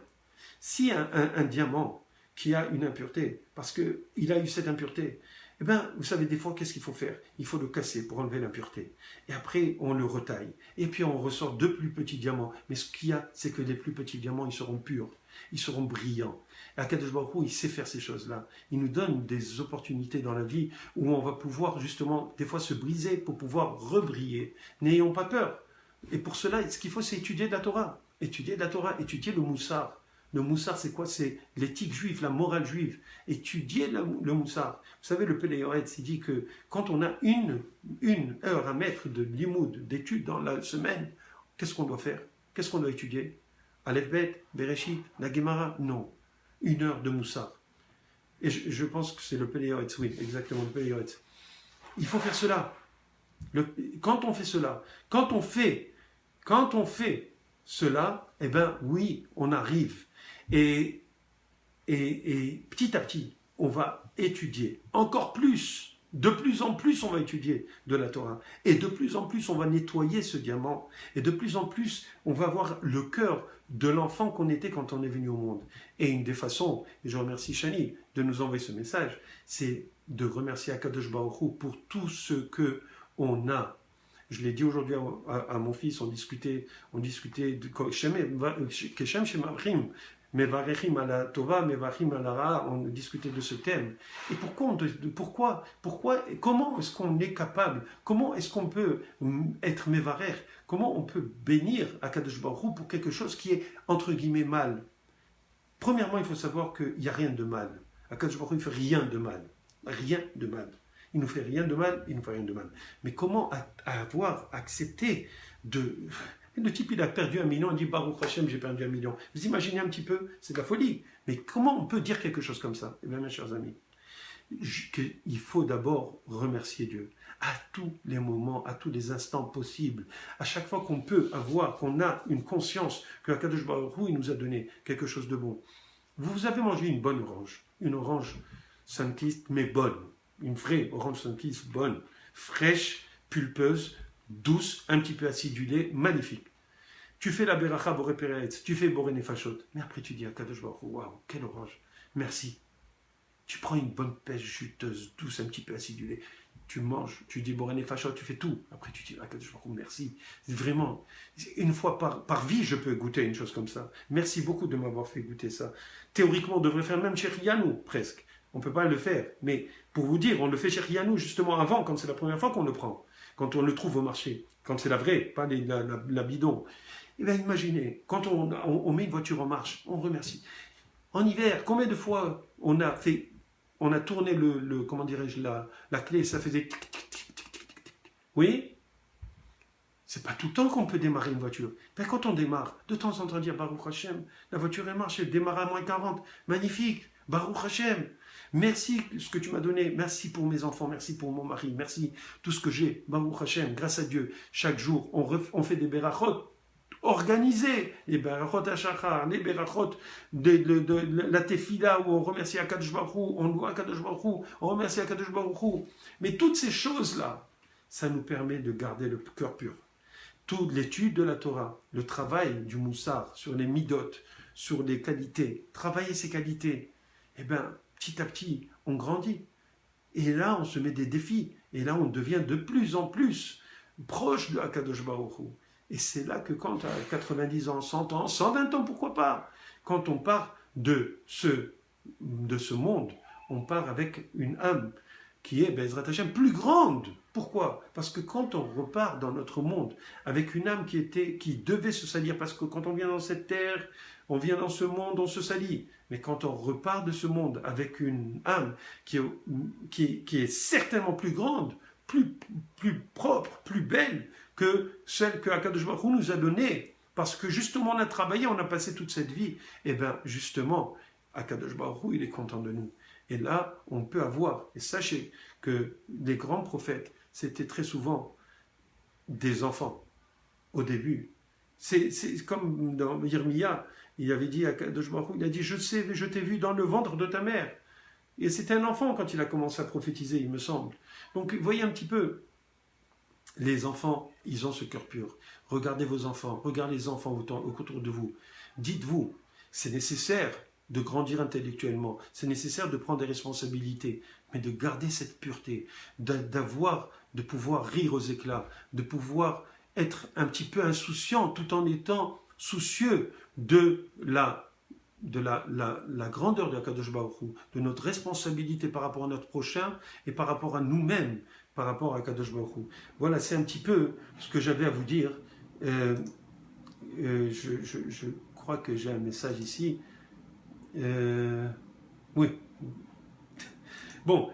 si un diamant qui a une impureté, parce qu'il a eu cette impureté, eh bien, vous savez, des fois, qu'est-ce qu'il faut faire? Il faut le casser pour enlever l'impureté. Et après, on le retaille. Et puis, on ressort deux plus petits diamants. Mais ce qu'il y a, c'est que les plus petits diamants, ils seront purs. Ils seront brillants. Et Akadosh Baruch Hu, il sait faire ces choses-là. Il nous donne des opportunités dans la vie où on va pouvoir, justement, des fois se briser pour pouvoir rebriller. N'ayons pas peur. Et pour cela, ce qu'il faut, c'est étudier de la Torah. Étudier de la Torah, étudier le moussar. Le moussar, c'est quoi? C'est l'éthique juive, la morale juive. Étudier le moussar. Vous savez, le Pélé Yoretz, il dit que quand on a une heure à mettre de limoud, d'études dans la semaine, qu'est-ce qu'on doit faire? Qu'est-ce qu'on doit étudier? Aleph Bet, Bereshit, la Gemara? Non. 1 heure de moussar. Et je pense que c'est le Pélé Yoretz, oui, exactement, le Pélé Yoretz. Il faut faire cela. Quand on fait cela, quand on fait cela, eh bien, oui, on arrive. Et petit à petit, on va étudier encore plus. De plus en plus, on va étudier de la Torah. Et de plus en plus, on va nettoyer ce diamant. Et de plus en plus, on va avoir le cœur de l'enfant qu'on était quand on est venu au monde. Et une des façons, et je remercie Shani de nous envoyer ce message, c'est de remercier Akadosh Baruch Hu pour tout ce qu'on a. Je l'ai dit aujourd'hui à mon fils, on discutait de Keshem Shemavrim, Mevarechim ala Tova, Mevarechim ala Ra, on discutait de ce thème. Et pourquoi, comment est-ce qu'on est capable, comment est-ce qu'on peut être Mevarech, comment on peut bénir Akadosh Baruch Hu pour quelque chose qui est entre guillemets mal? Premièrement, il faut savoir qu'il n'y a rien de mal. Akadosh Baruch Hu ne fait rien de mal. Rien de mal. Il ne nous fait rien de mal, il ne nous fait rien de mal. Mais comment avoir accepté de... Le type, il a perdu 1 million, il dit Baruch Hashem, j'ai perdu 1 million. Vous imaginez un petit peu, c'est de la folie. Mais comment on peut dire quelque chose comme ça? Eh bien, mes chers amis, il faut d'abord remercier Dieu à tous les moments, à tous les instants possibles. À chaque fois qu'on peut avoir, qu'on a une conscience que Akadosh Baruch Hu, il nous a donné quelque chose de bon. Vous avez mangé une bonne orange, une orange Sunkist, mais bonne. Une vraie orange Sunkist bonne, fraîche, pulpeuse, douce, un petit peu acidulée, magnifique. Tu fais la beracha boré peretz, tu fais boré nefashot, mais après tu dis à Kadosh Baruch Hu, waouh, quelle orange, merci. Tu prends une bonne pêche juteuse, douce, un petit peu acidulée. Tu manges, tu dis Borené Facha, tu fais tout. Après, tu dis Akadosh Baruch Hu, merci. Vraiment, une fois par vie, je peux goûter une chose comme ça. Merci beaucoup de m'avoir fait goûter ça. Théoriquement, on devrait faire même chez Rianou, presque. On ne peut pas le faire. Mais pour vous dire, on le fait chez Rianou justement avant, quand c'est la première fois qu'on le prend. Quand on le trouve au marché. Quand c'est la vraie, pas la bidon. Eh bien, imaginez, quand on met une voiture en marche, on remercie. En hiver, combien de fois on a tourné comment dirais-je, la clé, ça faisait tic, tic, tic, tic, tic, tic, tic. Oui, c'est pas tout le temps qu'on peut démarrer une voiture. Ben, quand on démarre, de temps en temps dire Baruch Hashem, la voiture elle marche, elle démarre à moins 40. Magnifique, Baruch Hashem. Merci ce que tu m'as donné, merci pour mes enfants, merci pour mon mari, merci tout ce que j'ai, Baruch Hashem, grâce à Dieu. Chaque jour, on fait des berachot organisés, les berachot hachachar, les berachot de la tefila où on remercie Akadosh Baruch Hu, on loue Akadosh Baruch Hu, on remercie Akadosh Baruch Hu. Mais toutes ces choses-là, ça nous permet de garder le cœur pur. Toute l'étude de la Torah, le travail du moussar sur les midot, sur les qualités, travailler ces qualités, eh bien, petit à petit, on grandit. Et là, on se met des défis. Et là, on devient de plus en plus proche de Akadosh Baruch Hu. Et c'est là que quand à 90 ans, 100 ans, 120 ans, pourquoi pas, quand on part de ce monde, on part avec une âme qui est, Bezrat Hashem, plus grande. Pourquoi? Parce que quand on repart dans notre monde avec une âme qui devait se salir, parce que quand on vient dans cette terre, on vient dans ce monde, on se salit. Mais quand on repart de ce monde avec une âme qui est certainement plus grande, plus propre, plus belle que celle que Akadosh Baruch Hu nous a donnée, parce que justement on a travaillé, on a passé toute cette vie, et bien justement, Akadosh Baruch Hu, il est content de nous. Et là, on peut avoir, et sachez que les grands prophètes, c'était très souvent des enfants, au début. C'est comme dans Yirmiya, il avait dit à Akadosh Baruch Hu, il a dit, je t'ai vu dans le ventre de ta mère. Et c'était un enfant quand il a commencé à prophétiser, il me semble. Donc, voyez un petit peu, les enfants, ils ont ce cœur pur. Regardez vos enfants, regardez les enfants autour de vous. Dites-vous, c'est nécessaire de grandir intellectuellement, c'est nécessaire de prendre des responsabilités, mais de garder cette pureté, de pouvoir rire aux éclats, de pouvoir être un petit peu insouciant tout en étant soucieux de la grandeur de Akadosh Baruch Hu, de notre responsabilité par rapport à notre prochain et par rapport à nous-mêmes, par rapport à Akadosh Baruch Hu. Voilà, c'est un petit peu ce que j'avais à vous dire. Je crois que j'ai un message ici. Oui. Bon,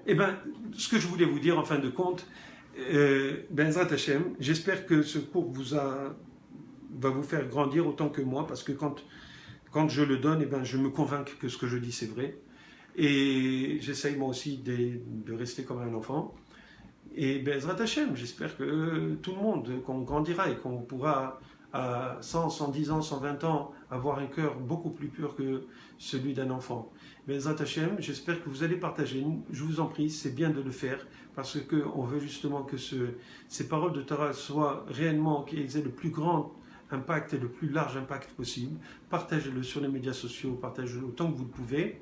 ce que je voulais vous dire en fin de compte, Bezrat Hashem, j'espère que ce cours va vous faire grandir autant que moi, parce que quand je le donne, je me convainc que ce que je dis c'est vrai. Et j'essaye moi aussi de rester comme un enfant. Et Bezrat Hashem, j'espère que tout le monde, qu'on grandira et qu'on pourra à 100, 110 ans, 120 ans, avoir un cœur beaucoup plus pur que celui d'un enfant. Bezrat Hashem, j'espère que vous allez partager. Je vous en prie, c'est bien de le faire, parce qu'on veut justement que ces paroles de Torah soient réellement, qu'ils aient le plus grand impact et le plus large impact possible. Partagez-le sur les médias sociaux, partagez-le autant que vous le pouvez.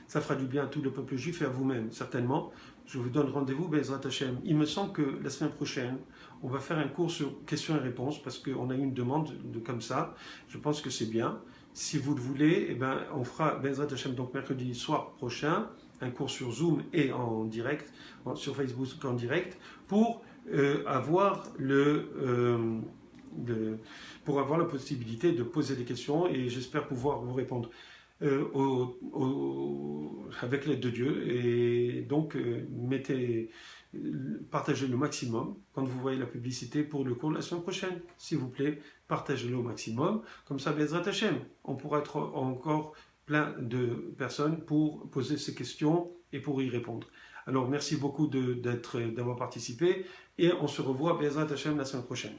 Ça fera du bien à tout le peuple juif et à vous-même, certainement. Je vous donne rendez-vous, Bezrat Hashem. Il me semble que la semaine prochaine, on va faire un cours sur questions et réponses, parce qu'on a eu une demande comme ça. Je pense que c'est bien. Si vous le voulez, on fera Bezrat Hashem, donc mercredi soir prochain, un cours sur Zoom et en direct, sur Facebook en direct, pour avoir pour avoir la possibilité de poser des questions, et j'espère pouvoir vous répondre avec l'aide de Dieu. Et donc partagez le maximum quand vous voyez la publicité pour le cours de la semaine prochaine, s'il vous plaît, partagez-le au maximum, comme ça Bezrat Hashem, on pourra être encore plein de personnes pour poser ces questions et pour y répondre. Alors merci beaucoup d'avoir participé, et on se revoit Bezrat Hashem la semaine prochaine.